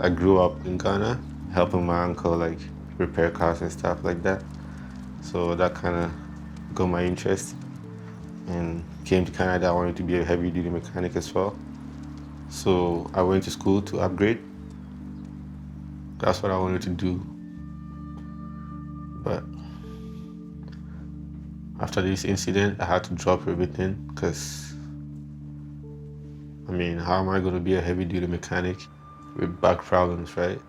I grew up in Ghana, helping my uncle like repair cars and stuff like that. So that kind of got my interest, and came to Canada. I wanted to be a heavy-duty mechanic as well. So I went to school to upgrade. That's what I wanted to do. But after this incident, I had to drop everything because, I mean, how am I going to be a heavy-duty mechanic with back problems, right?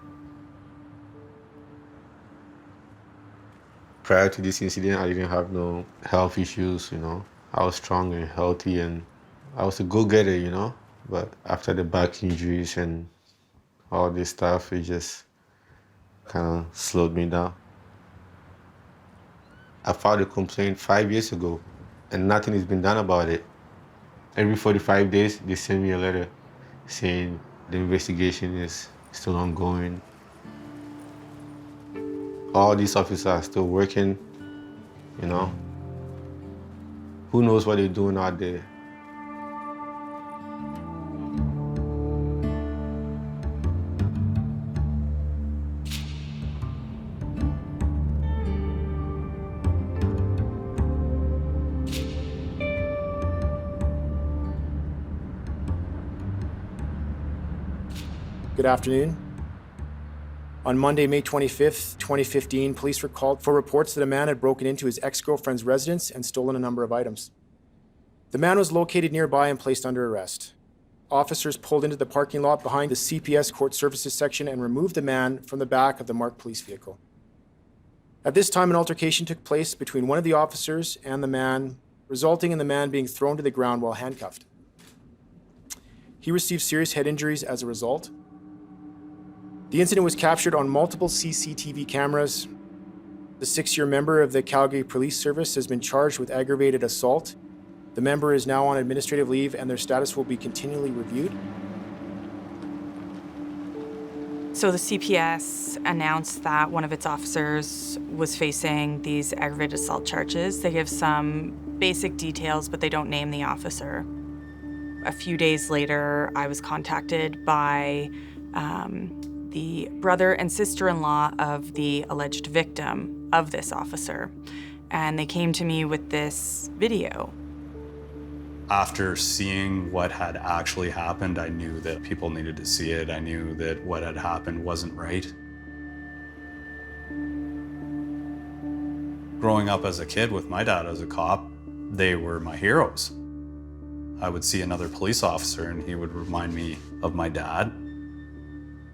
Prior to this incident, I didn't have no health issues, you know. I was strong and healthy and I was a go-getter, you know. But after the back injuries and all this stuff, it just kind of slowed me down. I filed a complaint 5 years ago and nothing has been done about it. Every 45 days, they send me a letter saying the investigation is still ongoing. All these officers are still working, you know. Who knows what they're doing out there? Good afternoon. On Monday, May 25th, 2015, police were called for reports that a man had broken into his ex-girlfriend's residence and stolen a number of items. The man was located nearby and placed under arrest. Officers pulled into the parking lot behind the CPS Court Services section and removed the man from the back of the marked police vehicle. At this time, an altercation took place between one of the officers and the man, resulting in the man being thrown to the ground while handcuffed. He received serious head injuries as a result. The incident was captured on multiple CCTV cameras. The 6-year member of the Calgary Police Service has been charged with aggravated assault. The member is now on administrative leave and their status will be continually reviewed. So the CPS announced that one of its officers was facing these aggravated assault charges. They give some basic details, but they don't name the officer. A few days later, I was contacted by the brother and sister-in-law of the alleged victim of this officer. And they came to me with this video. After seeing what had actually happened, I knew that people needed to see it. I knew that what had happened wasn't right. Growing up as a kid with my dad as a cop, they were my heroes. I would see another police officer and he would remind me of my dad.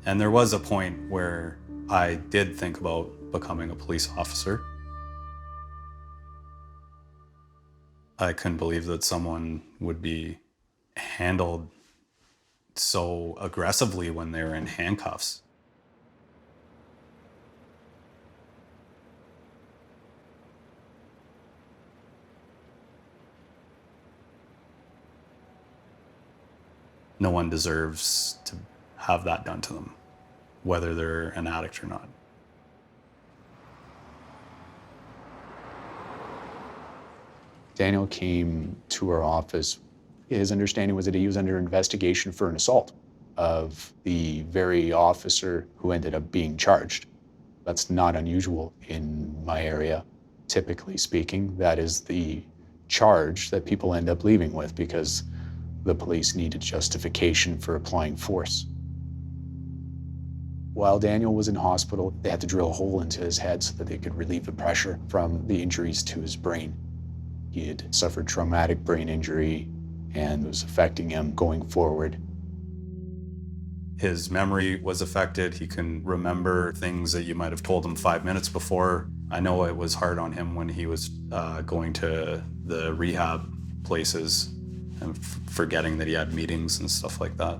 And there was a point where I did think about becoming a police officer. I couldn't believe that someone would be handled so aggressively when they were in handcuffs. No one deserves to have that done to them, whether they're an addict or not. Daniel came to our office. His understanding was that he was under investigation for an assault of the very officer who ended up being charged. That's not unusual in my area. Typically speaking, that is the charge that people end up leaving with because the police needed justification for applying force. While Daniel was in hospital, they had to drill a hole into his head so that they could relieve the pressure from the injuries to his brain. He had suffered traumatic brain injury and it was affecting him going forward. His memory was affected. He can remember things that you might have told him 5 minutes before. I know it was hard on him when he was going to the rehab places and forgetting that he had meetings and stuff like that.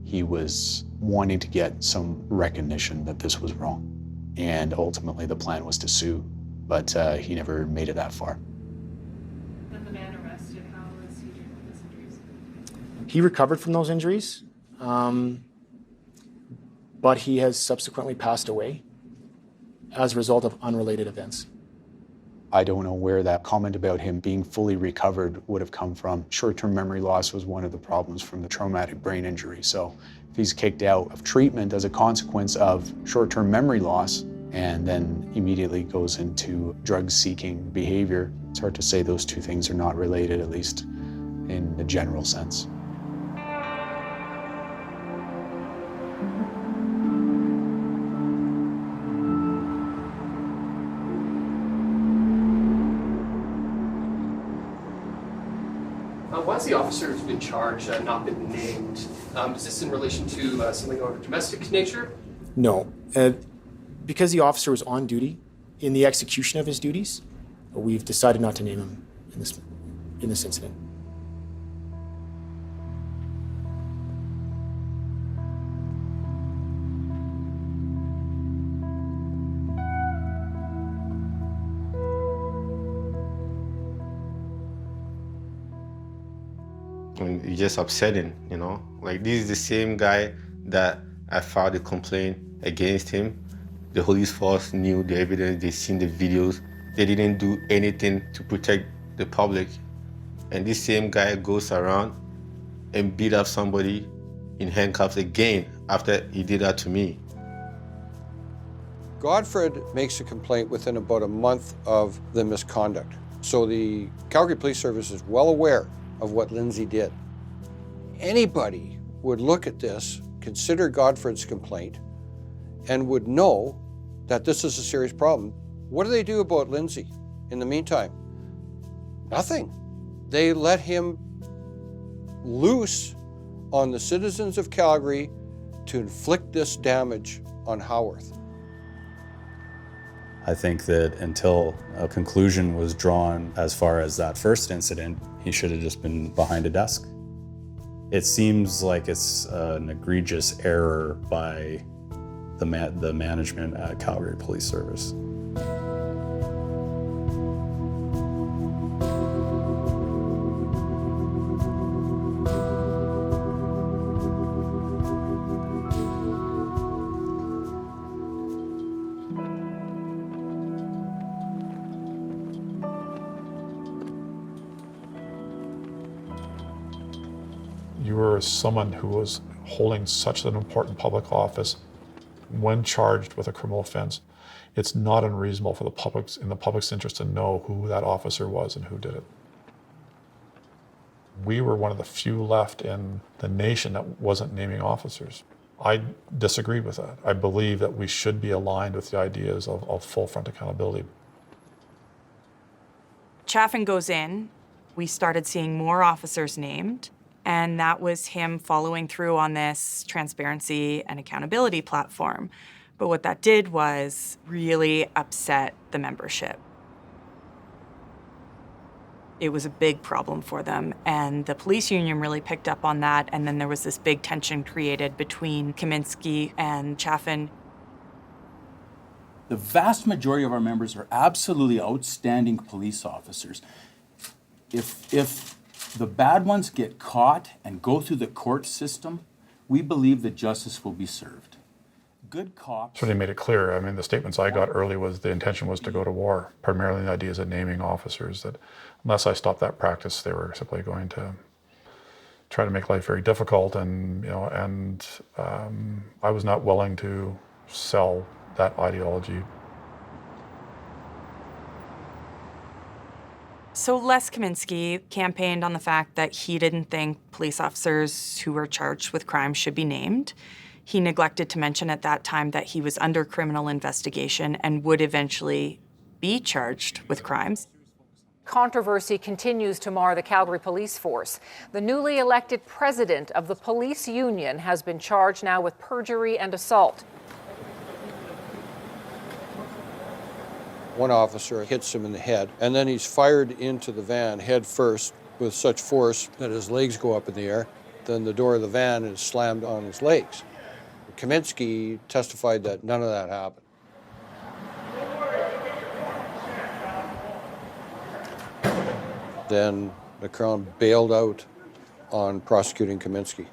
He was wanting to get some recognition that this was wrong. And ultimately the plan was to sue, but he never made it that far. And the man arrested, how was he doing with his injuries? He recovered from those injuries, but he has subsequently passed away as a result of unrelated events. I don't know where that comment about him being fully recovered would have come from. Short-term memory loss was one of the problems from the traumatic brain injury. So if he's kicked out of treatment as a consequence of short-term memory loss and then immediately goes into drug-seeking behavior, it's hard to say those two things are not related, at least in the general sense. Why has the officer who's been charged not been named? Is this in relation to something of a domestic nature? No. Because the officer was on duty in the execution of his duties, we've decided not to name him in this incident. And it's just upsetting, you know? Like, this is the same guy that I filed a complaint against him. The police force knew the evidence, they seen the videos. They didn't do anything to protect the public. And this same guy goes around and beat up somebody in handcuffs again after he did that to me. Godfred makes a complaint within about a month of the misconduct. So the Calgary Police Service is well aware of what Lindsay did. Anybody would look at this, consider Godfred's complaint, and would know that this is a serious problem. What do they do about Lindsay in the meantime? Nothing. They let him loose on the citizens of Calgary to inflict this damage on Howarth. I think that until a conclusion was drawn as far as that first incident, he should have just been behind a desk. It seems like it's an egregious error by the management at Calgary Police Service. You were someone who was holding such an important public office. When charged with a criminal offense, it's not unreasonable for in the public's interest to know who that officer was and who did it. We were one of the few left in the nation that wasn't naming officers. I disagreed with that. I believe that we should be aligned with the ideas of full front accountability. Chaffin goes in. We started seeing more officers named. And that was him following through on this transparency and accountability platform. But what that did was really upset the membership. It was a big problem for them, and the police union really picked up on that, and then there was this big tension created between Kaminsky and Chaffin. The vast majority of our members are absolutely outstanding police officers. If the bad ones get caught and go through the court system, we believe that justice will be served. Good cops. So they made it clear. I mean, the statements I got early was the intention was to go to war. Primarily the ideas of naming officers, that unless I stopped that practice, they were simply going to try to make life very difficult. And, I was not willing to sell that ideology. So Les Kaminsky campaigned on the fact that he didn't think police officers who were charged with crimes should be named. He neglected to mention at that time that he was under criminal investigation and would eventually be charged with crimes. Controversy continues to mar the Calgary Police Force. The newly elected president of the police union has been charged now with perjury and assault. One officer hits him in the head, and then he's fired into the van head first with such force that his legs go up in the air. Then the door of the van is slammed on his legs. Kaminsky testified that none of that happened. Then the Crown bailed out on prosecuting Kaminsky.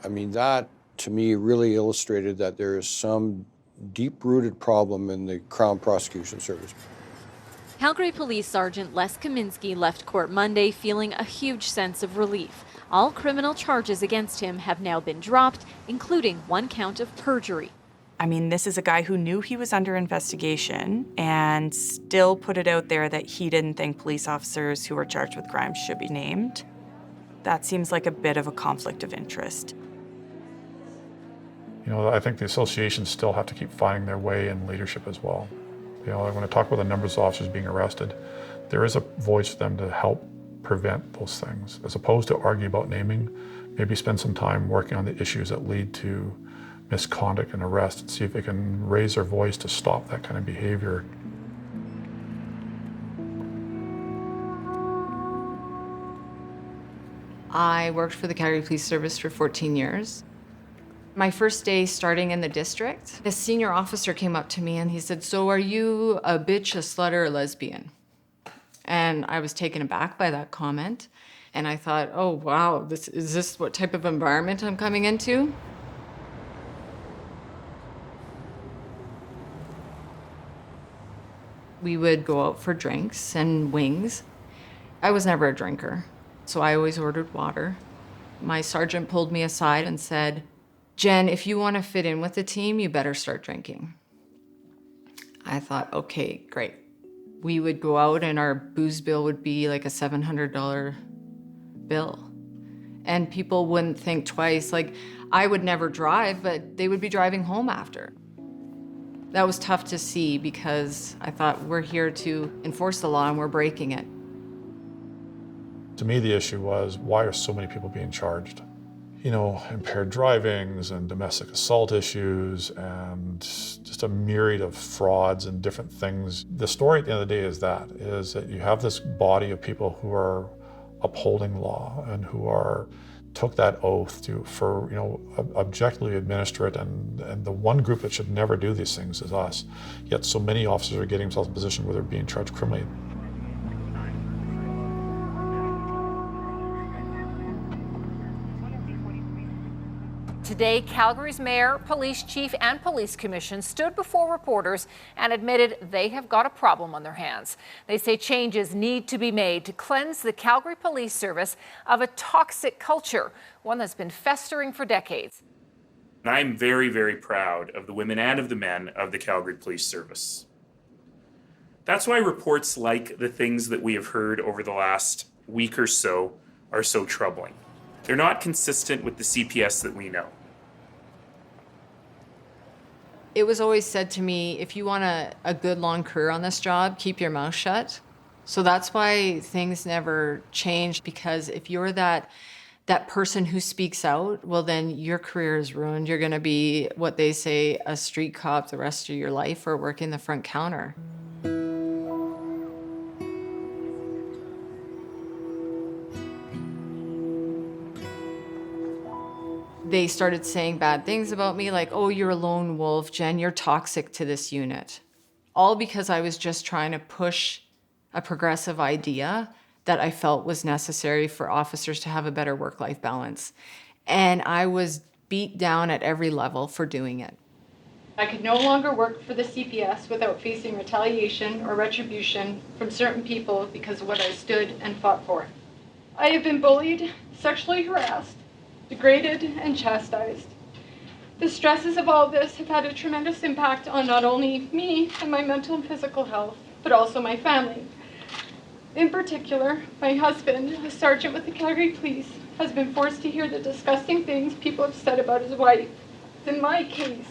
I mean, that to me really illustrated that there is some deep-rooted problem in the Crown Prosecution Service. Calgary Police Sergeant Les Kaminsky left court Monday feeling a huge sense of relief. All criminal charges against him have now been dropped, including one count of perjury. I mean, this is a guy who knew he was under investigation and still put it out there that he didn't think police officers who were charged with crimes should be named. That seems like a bit of a conflict of interest. I think the associations still have to keep finding their way in leadership as well. When I talk about the numbers of officers being arrested, there is a voice for them to help prevent those things. As opposed to argue about naming, maybe spend some time working on the issues that lead to misconduct and arrest and see if they can raise their voice to stop that kind of behavior. I worked for the Calgary Police Service for 14 years. My first day starting in the district, a senior officer came up to me and he said, "So are you a bitch, a slut, or a lesbian?" And I was taken aback by that comment. And I thought, oh, wow, is this what type of environment I'm coming into? We would go out for drinks and wings. I was never a drinker, so I always ordered water. My sergeant pulled me aside and said, "Jen, if you want to fit in with the team, you better start drinking." I thought, okay, great. We would go out and our booze bill would be like a $700 bill. And people wouldn't think twice. Like, I would never drive, but they would be driving home after. That was tough to see because I thought we're here to enforce the law and we're breaking it. To me, the issue was, why are so many people being charged? Impaired drivings and domestic assault issues and just a myriad of frauds and different things. The story at the end of the day is that you have this body of people who are upholding law and who took that oath to objectively administer it, and the one group that should never do these things is us. Yet so many officers are getting themselves in a position where they're being charged criminally. Today, Calgary's mayor, police chief, and police commission stood before reporters and admitted they have got a problem on their hands. They say changes need to be made to cleanse the Calgary Police Service of a toxic culture, one that's been festering for decades. I'm very, very proud of the women and of the men of the Calgary Police Service. That's why reports like the things that we have heard over the last week or so are so troubling. They're not consistent with the CPS that we know. It was always said to me, if you want a good long career on this job, keep your mouth shut. So that's why things never changed, because if you're that that person who speaks out, well, then your career is ruined. You're going to be what they say, a street cop the rest of your life or working the front counter. They started saying bad things about me, like, oh, you're a lone wolf, Jen, you're toxic to this unit. All because I was just trying to push a progressive idea that I felt was necessary for officers to have a better work-life balance. And I was beat down at every level for doing it. I could no longer work for the CPS without facing retaliation or retribution from certain people because of what I stood and fought for. I have been bullied, sexually harassed, degraded, and chastised. The stresses of all this have had a tremendous impact on not only me and my mental and physical health, but also my family. In particular, my husband, a sergeant with the Calgary Police, has been forced to hear the disgusting things people have said about his wife. In my case,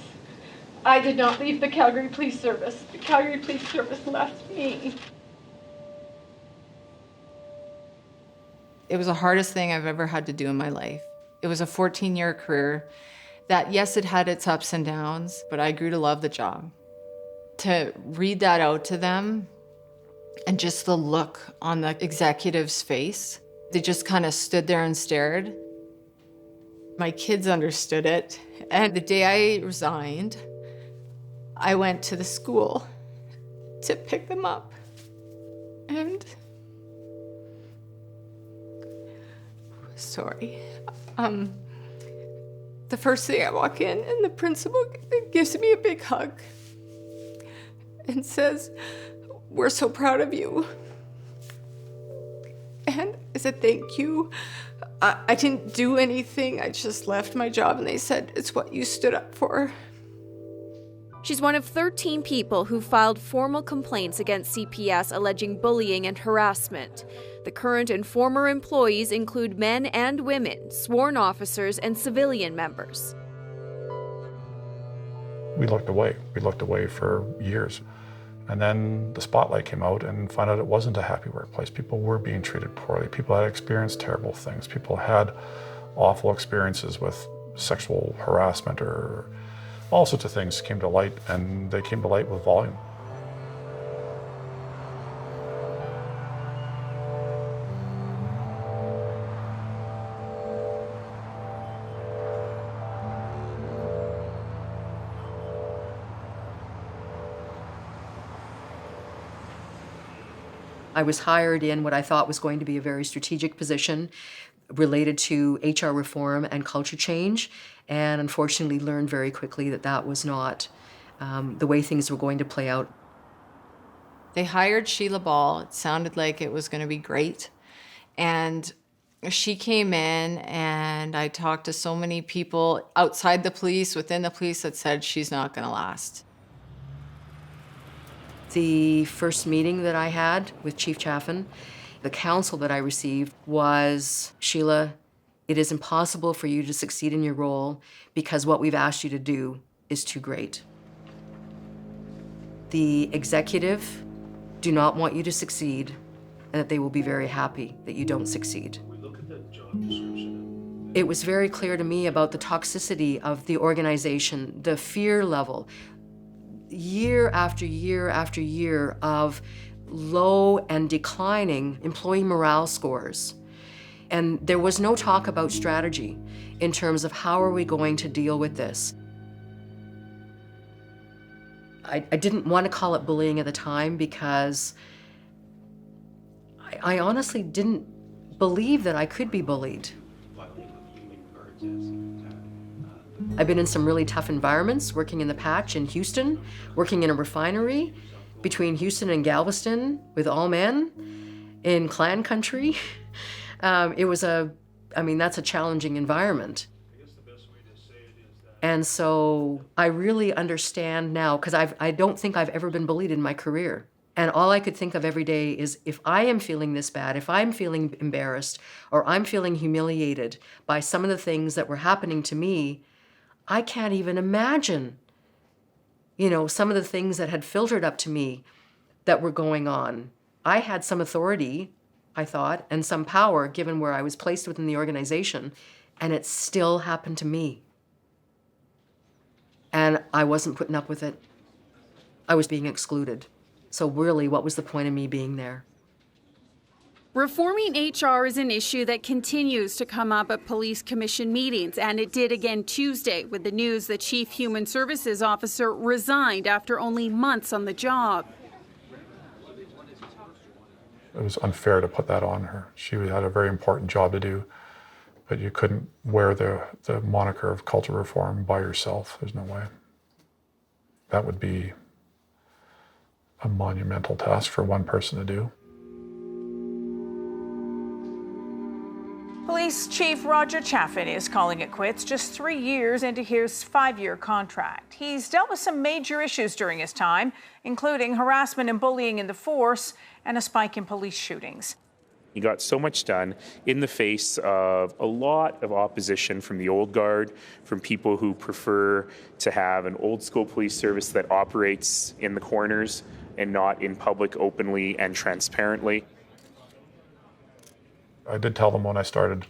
I did not leave the Calgary Police Service. The Calgary Police Service left me. It was the hardest thing I've ever had to do in my life. It was a 14-year career that, yes, it had its ups and downs, but I grew to love the job. To read that out to them, and just the look on the executive's face, they just kind of stood there and stared. My kids understood it. And the day I resigned, I went to the school to pick them up. And sorry. The first thing I walk in and the principal gives me a big hug and says, "We're so proud of you." And I said, "Thank you. I didn't do anything. I just left my job." And they said, "It's what you stood up for." She's one of 13 people who filed formal complaints against CPS alleging bullying and harassment. The current and former employees include men and women, sworn officers, and civilian members. We looked away. We looked away for years. And then the spotlight came out and found out it wasn't a happy workplace. People were being treated poorly. People had experienced terrible things. People had awful experiences with sexual harassment, or all sorts of things came to light, and they came to light with volume. I was hired in what I thought was going to be a very strategic position related to HR reform and culture change, and unfortunately learned very quickly that that was not the way things were going to play out. They hired Sheila Ball. It sounded like it was going to be great. And she came in, and I talked to so many people outside the police, within the police, that said she's not going to last. The first meeting that I had with Chief Chaffin, the counsel that I received was, "Sheila, it is impossible for you to succeed in your role because what we've asked you to do is too great. The executive do not want you to succeed, and that they will be very happy that you don't succeed." It was very clear to me about the toxicity of the organization, the fear level, year after year after year of low and declining employee morale scores. And there was no talk about strategy in terms of how are we going to deal with this. I didn't want to call it bullying at the time because I honestly didn't believe that I could be bullied. I've been in some really tough environments, working in the patch in Houston, working in a refinery between Houston and Galveston with all men in Clan country. That's a challenging environment. And so I really understand now, because I don't think I've ever been bullied in my career. And all I could think of every day is, if I am feeling this bad, if I'm feeling embarrassed, or I'm feeling humiliated by some of the things that were happening to me, I can't even imagine, some of the things that had filtered up to me that were going on. I had some authority I thought, and some power given where I was placed within the organization, and it still happened to me. And I wasn't putting up with it. I was being excluded. So really, what was the point of me being there? Reforming HR is an issue that continues to come up at police commission meetings, and it did again Tuesday with the news the Chief Human Services Officer resigned after only months on the job. It was unfair to put that on her. She had a very important job to do, but you couldn't wear the moniker of culture reform by yourself. There's no way. That would be a monumental task for one person to do. Police Chief Roger Chaffin is calling it quits just 3 years into his 5-year contract. He's dealt with some major issues during his time, including harassment and bullying in the force and a spike in police shootings. He got so much done in the face of a lot of opposition from the old guard, from people who prefer to have an old school police service that operates in the corners and not in public openly and transparently. I did tell them when I started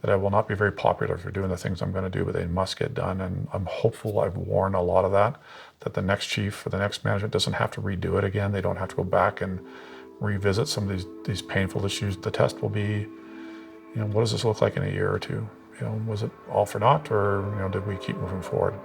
that I will not be very popular for doing the things I'm going to do, but they must get done. And I'm hopeful I've worn a lot of that the next chief or the next management doesn't have to redo it again. They don't have to go back and revisit some of these painful issues. The test will be, what does this look like in a year or two? Was it all for naught, or did we keep moving forward?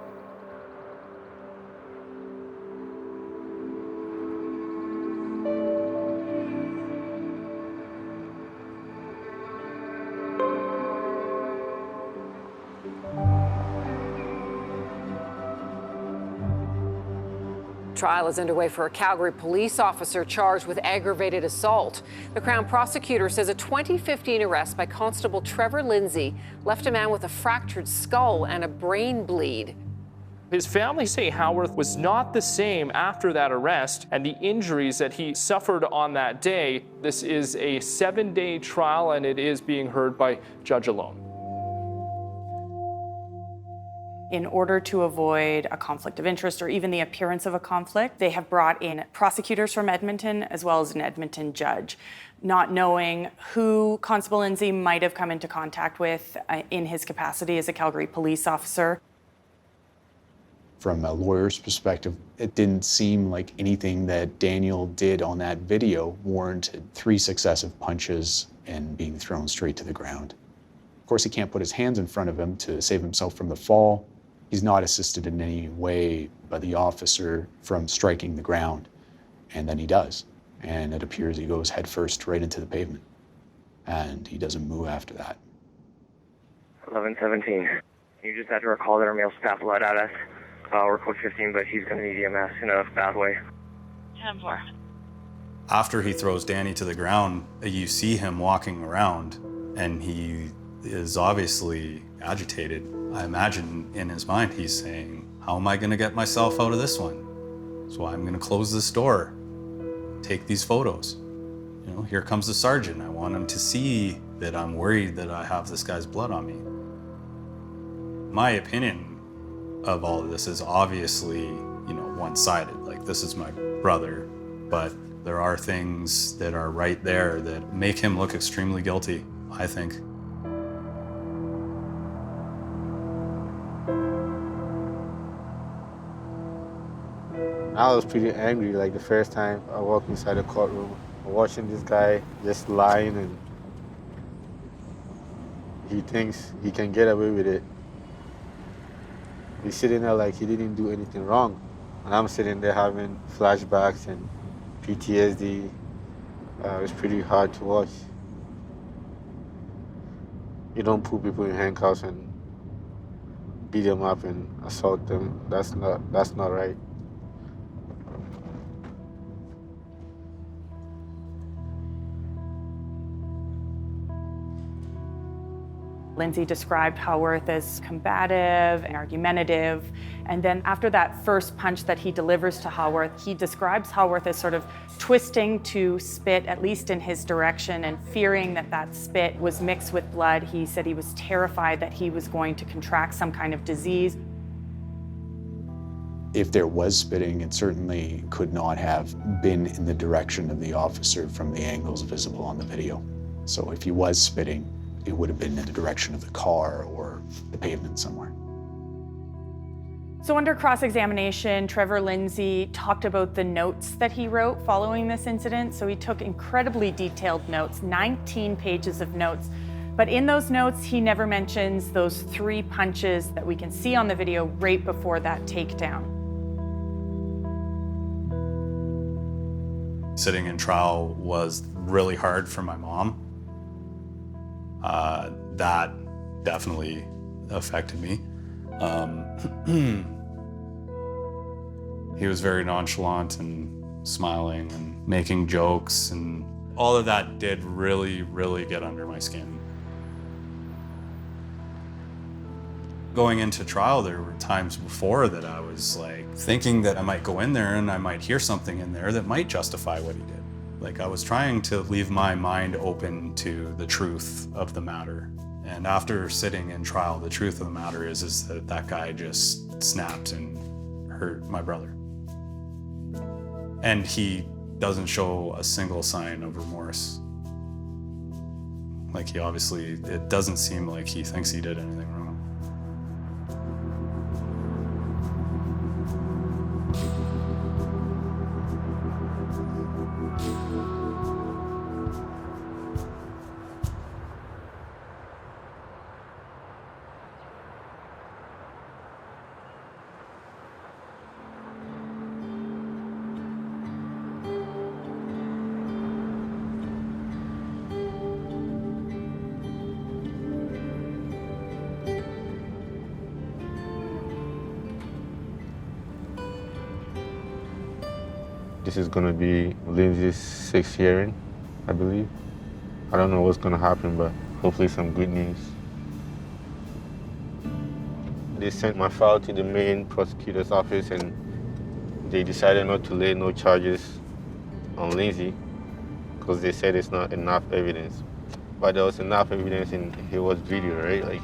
Trial is underway for a Calgary police officer charged with aggravated assault. The Crown prosecutor says a 2015 arrest by Constable Trevor Lindsay left a man with a fractured skull and a brain bleed. His family say Howarth was not the same after that arrest and the injuries that he suffered on that day. This is a 7-day trial and it is being heard by judge alone. In order to avoid a conflict of interest or even the appearance of a conflict, they have brought in prosecutors from Edmonton as well as an Edmonton judge, not knowing who Constable Lindsay might have come into contact with in his capacity as a Calgary police officer. From a lawyer's perspective, it didn't seem like anything that Daniel did on that video warranted 3 successive punches and being thrown straight to the ground. Of course, he can't put his hands in front of him to save himself from the fall. He's not assisted in any way by the officer from striking the ground. And then he does. And it appears he goes headfirst right into the pavement. And he doesn't move after that. 11:17. You just had to recall that our male staff let at us. We're code 15, but he's going to need EMS in a bad way. 10-4. After he throws Danny to the ground, you see him walking around, and he is obviously agitated. I imagine in his mind he's saying, how am I going to get myself out of this one? So I'm going to close this door, take these photos. Here comes the sergeant. I want him to see that I'm worried that I have this guy's blood on me. My opinion of all of this is obviously, one-sided. Like, this is my brother, but there are things that are right there that make him look extremely guilty, I think. I was pretty angry, like the first time I walked inside the courtroom, watching this guy just lying, and he thinks he can get away with it. He's sitting there like he didn't do anything wrong. And I'm sitting there having flashbacks and PTSD. It was pretty hard to watch. You don't put people in handcuffs and beat them up and assault them. That's not right. Lindsay described Howarth as combative and argumentative. And then after that first punch that he delivers to Howarth, he describes Howarth as sort of twisting to spit, at least in his direction, and fearing that that spit was mixed with blood. He said he was terrified that he was going to contract some kind of disease. If there was spitting, it certainly could not have been in the direction of the officer from the angles visible on the video. So if he was spitting, it would have been in the direction of the car or the pavement somewhere. So under cross-examination, Trevor Lindsay talked about the notes that he wrote following this incident. So he took incredibly detailed notes, 19 pages of notes. But in those notes, he never mentions those 3 punches that we can see on the video right before that takedown. Sitting in trial was really hard for my mom. That definitely affected me. He was very nonchalant and smiling and making jokes, and all of that did really, really get under my skin. Going into trial, there were times before that I was like thinking that I might go in there and I might hear something in there that might justify what he did. Like, I was trying to leave my mind open to the truth of the matter. And after sitting in trial, the truth of the matter is that that guy just snapped and hurt my brother. And he doesn't show a single sign of remorse. Like, it doesn't seem like he thinks he did anything wrong. This is gonna be Lindsay's 6th hearing, I believe. I don't know what's gonna happen, but hopefully some good news. They sent my file to the main prosecutor's office and they decided not to lay no charges on Lindsay because they said it's not enough evidence. But there was enough evidence in Hayward's video, right? Like,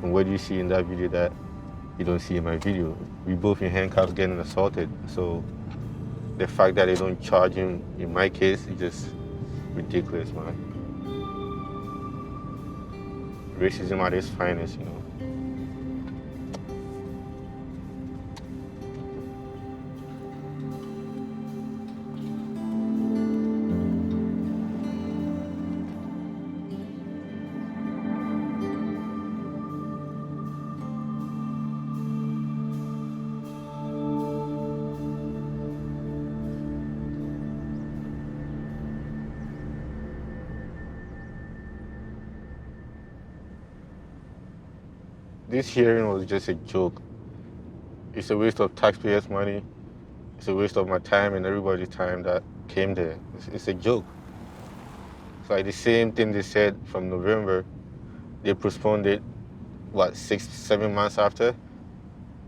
and what do you see in that video that you don't see in my video? We both in handcuffs getting assaulted, so the fact that they don't charge him in my case is just ridiculous, man. Racism at its finest, you know. This hearing was just a joke. It's a waste of taxpayers' money. It's a waste of my time and everybody's time that came there. It's a joke. It's like the same thing they said from November. They postponed it, 6-7 months after?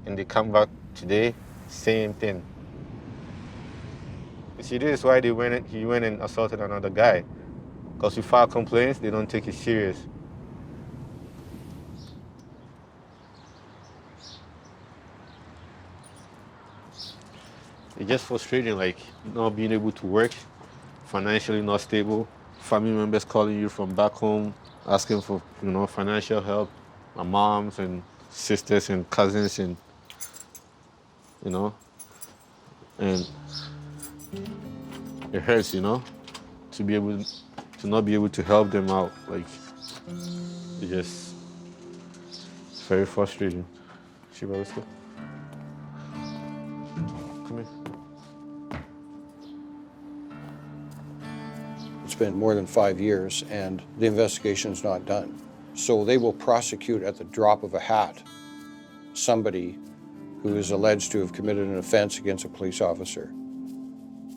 And they come back today, same thing. You see, this is why he went and assaulted another guy. Because we file complaints, they don't take it serious. It's just frustrating, like not being able to work, financially not stable, family members calling you from back home, asking for, financial help, my moms and sisters and cousins and, and it hurts, to not be able to help them out. Like, it's very frustrating. Shiva, let's go. Come here. It's been more than 5 years and the investigation's not done. So they will prosecute at the drop of a hat somebody who is alleged to have committed an offense against a police officer.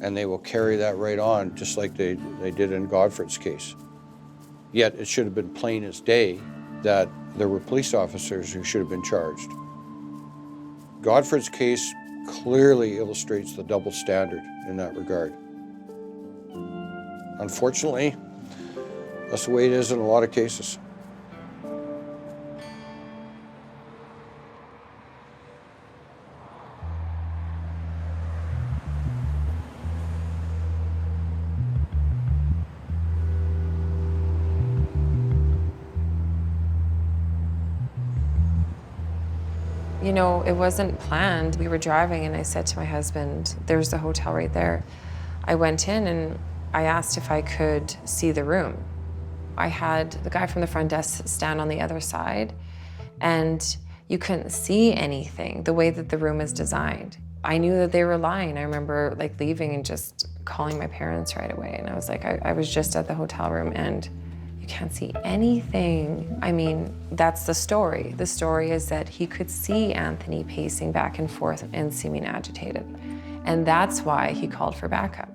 And they will carry that right on, just like they did in Godfred's case. Yet it should have been plain as day that there were police officers who should have been charged. Godfred's case clearly illustrates the double standard in that regard. Unfortunately, that's the way it is in a lot of cases. You know, it wasn't planned. We were driving and I said to my husband, there's the hotel right there. I went in and I asked if I could see the room. I had the guy from the front desk stand on the other side and you couldn't see anything the way that the room is designed. I knew that they were lying. I remember like leaving and just calling my parents right away. And I was like, I was just at the hotel room and you can't see anything. I mean, that's the story. The story is that he could see Anthony pacing back and forth and seeming agitated. And that's why he called for backup.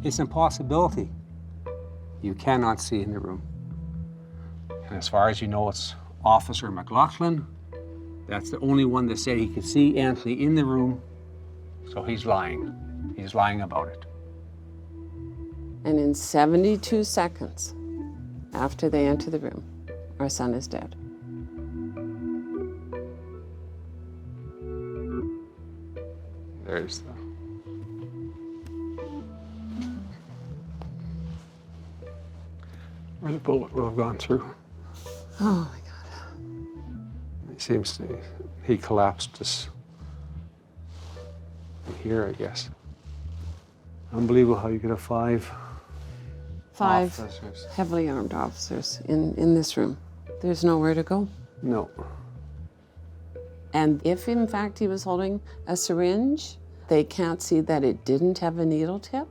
It's an impossibility. You cannot see in the room. And as far as you know, it's Officer McLaughlin. That's the only one that said he could see Anthony in the room, so he's lying. He's lying about it. And in 72 seconds after they enter the room, our son is dead. There's where the bullet will have gone through. Oh my God. It seems to, he collapsed just here, I guess. Unbelievable how you could have five officers. Heavily armed officers in this room. There's nowhere to go. No. And if in fact he was holding a syringe, they can't see that it didn't have a needle tip.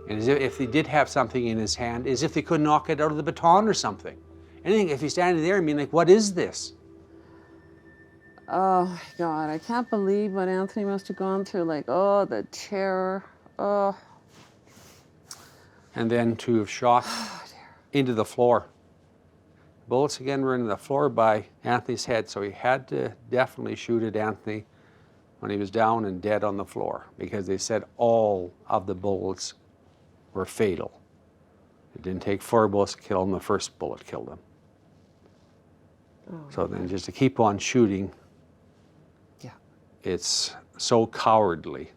And as if he did have something in his hand, as if they could knock it out of the baton or something. Anything, if he's standing there, I mean, like, what is this? Oh my God, I can't believe what Anthony must have gone through. Like, oh, the terror, oh. And then to have shot into the floor. Bullets again were in the floor by Anthony's head, so he had to definitely shoot at Anthony when he was down and dead on the floor, because they said all of the bullets were fatal. It didn't take 4 bullets to kill him, the first bullet killed him. Oh. So then just to keep on shooting, yeah, it's so cowardly.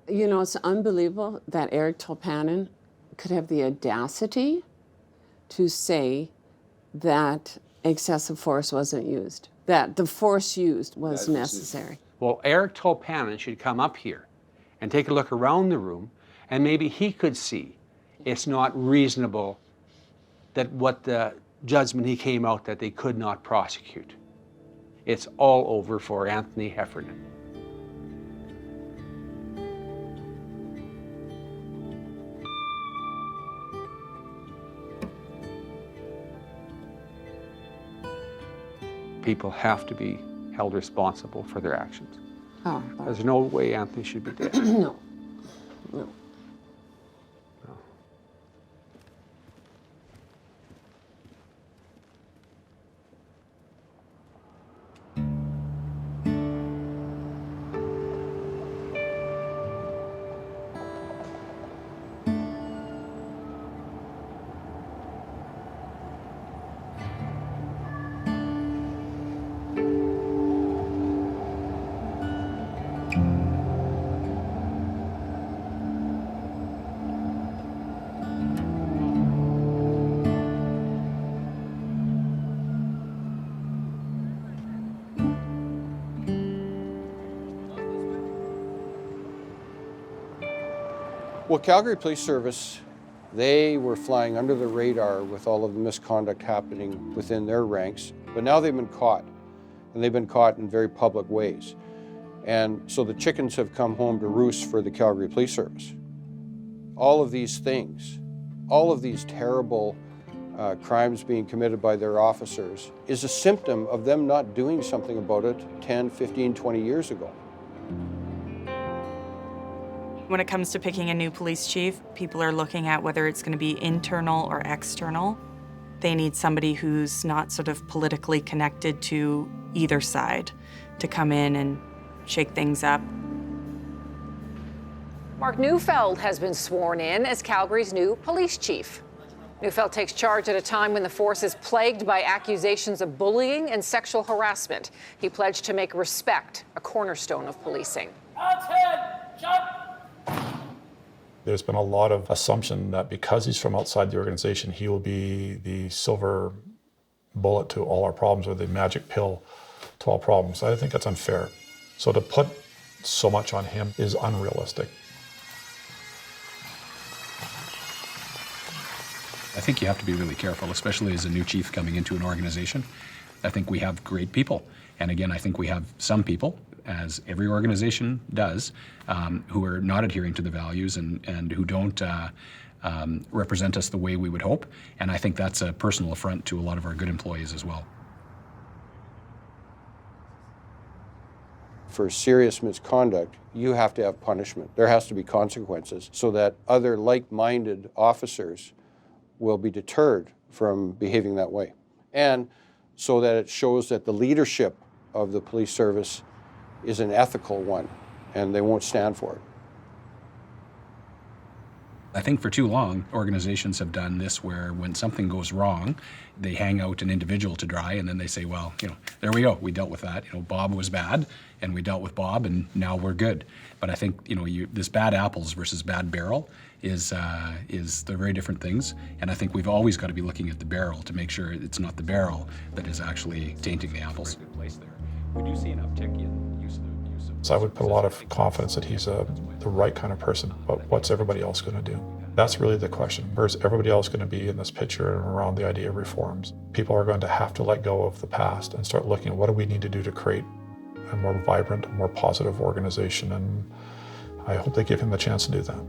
You know, it's unbelievable that Eric Tolpanen could have the audacity to say that excessive force wasn't used, that the force used was necessary. Well, Eric Tolpanen should come up here and take a look around the room, and maybe he could see it's not reasonable that what the judgment he came out that they could not prosecute. It's all over for Anthony Heffernan. People have to be held responsible for their actions. Oh, There's no way Anthony should be dead. No, no. Well, Calgary Police Service, they were flying under the radar with all of the misconduct happening within their ranks, but now they've been caught, and they've been caught in very public ways. And so the chickens have come home to roost for the Calgary Police Service. All of these things, all of these terrible crimes being committed by their officers is a symptom of them not doing something about it 10, 15, 20 years ago. When it comes to picking a new police chief, people are looking at whether it's going to be internal or external. They need somebody who's not sort of politically connected to either side to come in and shake things up. Mark Neufeld has been sworn in as Calgary's new police chief. Neufeld takes charge at a time when the force is plagued by accusations of bullying and sexual harassment. He pledged to make respect a cornerstone of policing. There's been a lot of assumption that because he's from outside the organization, he will be the silver bullet to all our problems, or the magic pill to all problems. I think that's unfair. So to put so much on him is unrealistic. I think you have to be really careful, especially as a new chief coming into an organization. I think we have great people. And again, I think we have some people, as every organization does, who are not adhering to the values and who don't represent us the way we would hope. And I think that's a personal affront to a lot of our good employees as well. For serious misconduct, you have to have punishment. There has to be consequences so that other like-minded officers will be deterred from behaving that way. And so that it shows that the leadership of the police service is an ethical one, and they won't stand for it. I think for too long, organizations have done this where when something goes wrong, they hang out an individual to dry, and then they say, well, there we go, we dealt with that. Bob was bad, and we dealt with Bob, and now we're good. But I think, this bad apples versus bad barrel they're very different things. And I think we've always got to be looking at the barrel to make sure it's not the barrel that is actually tainting the apples. We do see an uptick in use of. So I would put a lot of confidence that he's the right kind of person, but what's everybody else going to do? That's really the question. Where's everybody else going to be in this picture and around the idea of reforms? People are going to have to let go of the past and start looking at what do we need to do to create a more vibrant, more positive organization, and I hope they give him the chance to do that.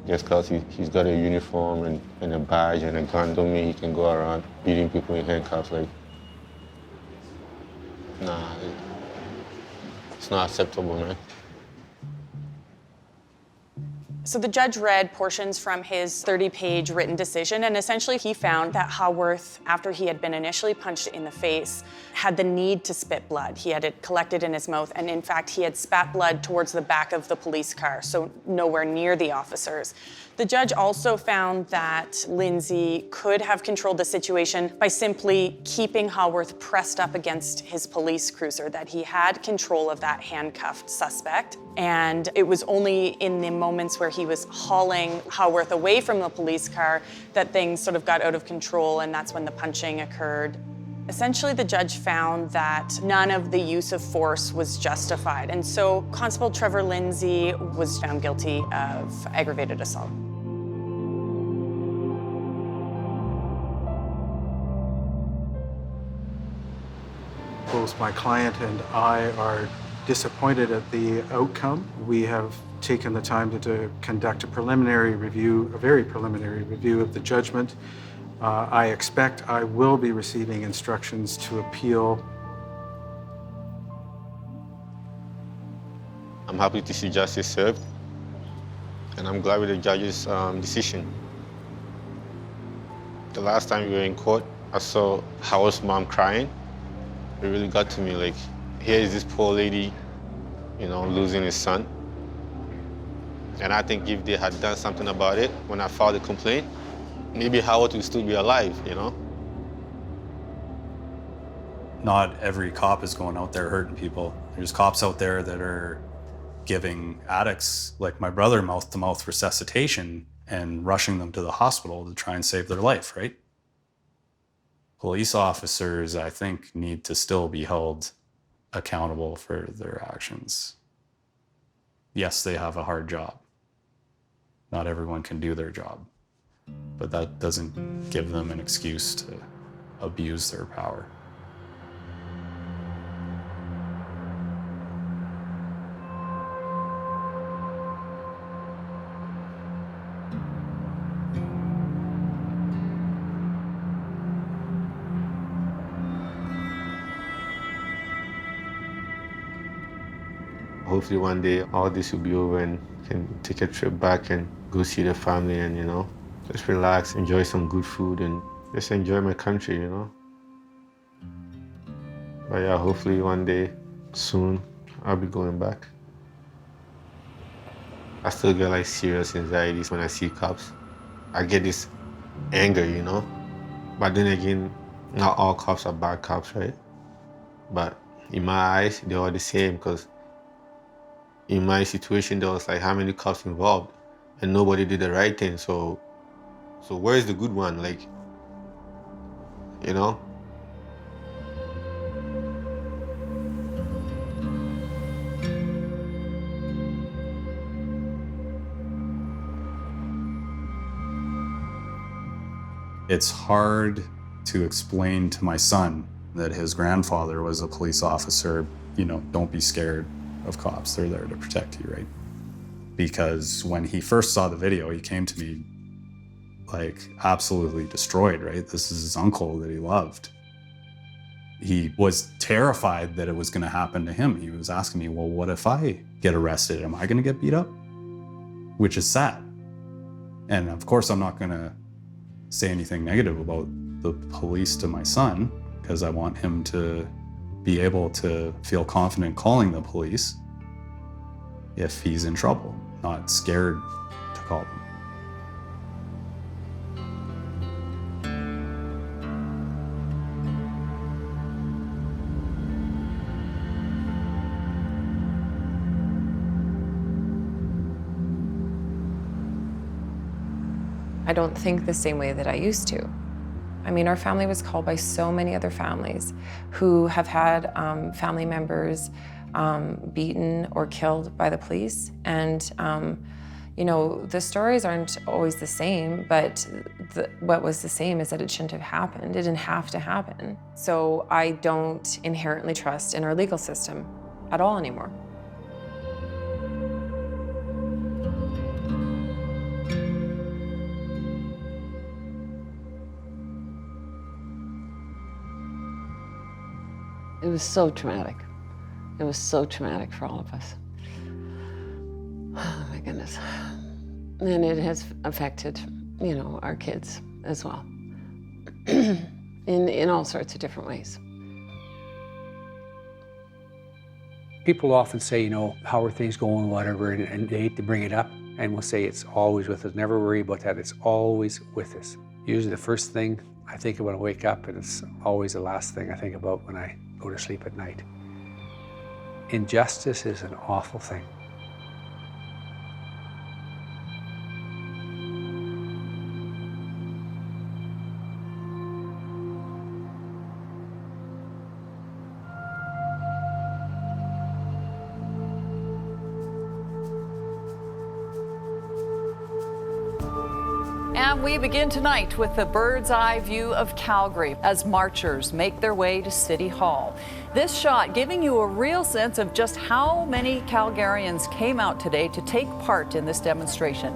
Just because he's got a uniform and a badge and a gun don't mean he can go around beating people in handcuffs. Nah, it's not acceptable, man. So the judge read portions from his 30-page written decision, and essentially he found that Haworth, after he had been initially punched in the face, had the need to spit blood. He had it collected in his mouth, and in fact, he had spat blood towards the back of the police car, so nowhere near the officers. The judge also found that Lindsay could have controlled the situation by simply keeping Haworth pressed up against his police cruiser, that he had control of that handcuffed suspect. And it was only in the moments where he was hauling Haworth away from the police car that things sort of got out of control, and that's when the punching occurred. Essentially, the judge found that none of the use of force was justified, and so Constable Trevor Lindsay was found guilty of aggravated assault. Both my client and I are disappointed at the outcome. We have taken the time to conduct a preliminary review, a very preliminary review of the judgment. I expect I will be receiving instructions to appeal. I'm happy to see justice served, and I'm glad with the judge's decision. The last time we were in court, I saw Howard's mom crying. It really got to me, here is this poor lady, losing his son. And I think if they had done something about it when I filed the complaint, maybe Howard would still be alive, Not every cop is going out there hurting people. There's cops out there that are giving addicts, like my brother, mouth-to-mouth resuscitation and rushing them to the hospital to try and save their life, right? Police officers, I think, need to still be held accountable for their actions. Yes, they have a hard job. Not everyone can do their job, but that doesn't give them an excuse to abuse their power. Hopefully one day all this will be over and can take a trip back and go see the family and, just relax, enjoy some good food and just enjoy my country, But yeah, hopefully one day soon I'll be going back. I still get like serious anxieties when I see cops. I get this anger, But then again, not all cops are bad cops, right? But in my eyes, they're all the same because in my situation, there was like how many cops involved and nobody did the right thing. So where's the good one? Like, It's hard to explain to my son that his grandfather was a police officer. Don't be scared of cops. They're there to protect you, right? Because when he first saw the video, he came to me like absolutely destroyed, right? This is his uncle that he loved. He was terrified that it was going to happen to him. He was asking me, well, what if I get arrested? Am I going to get beat up? Which is sad. And of course, I'm not going to say anything negative about the police to my son because I want him to be able to feel confident calling the police if he's in trouble, not scared to call them. I don't think the same way that I used to. I mean, our family was called by so many other families who have had family members beaten or killed by the police. And, the stories aren't always the same, but what was the same is that it shouldn't have happened. It didn't have to happen. So I don't inherently trust in our legal system at all anymore. It was so traumatic. It was so traumatic for all of us. Oh my goodness. And it has affected, our kids as well. in all sorts of different ways. People often say, how are things going, whatever, and they hate to bring it up. And we'll say it's always with us. Never worry about that. It's always with us. Usually the first thing I think of when I wake up, and it's always the last thing I think about when I go to sleep at night. Injustice is an awful thing. And we begin tonight with the bird's eye view of Calgary as marchers make their way to City Hall. This shot giving you a real sense of just how many Calgarians came out today to take part in this demonstration.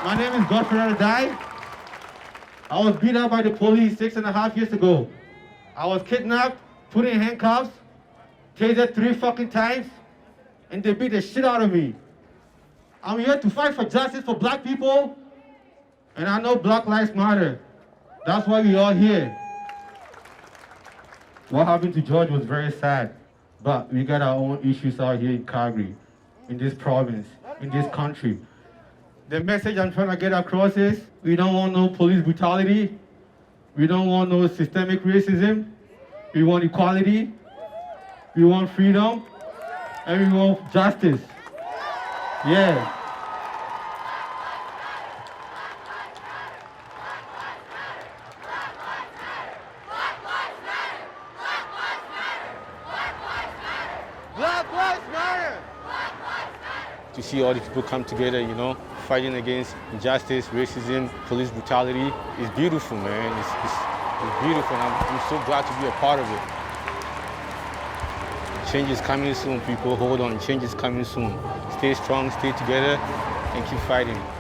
My name is Godfrey Adai. I was beat up by the police 6.5 years ago. I was kidnapped, put in handcuffs, tasered 3 fucking times, and they beat the shit out of me. I'm here to fight for justice for black people, and I know Black Lives Matter. That's why we are here. What happened to George was very sad, but we got our own issues out here in Calgary, in this province, in this country. The message I'm trying to get across is we don't want no police brutality. We don't want no systemic racism. We want equality. We want freedom. And we want justice. Yeah. Black Lives Matter! To see all these people come together, fighting against injustice, racism, police brutality, is beautiful, man. It's beautiful, and I'm so glad to be a part of it. Change is coming soon, people. Hold on, change is coming soon. Stay strong, stay together, and keep fighting.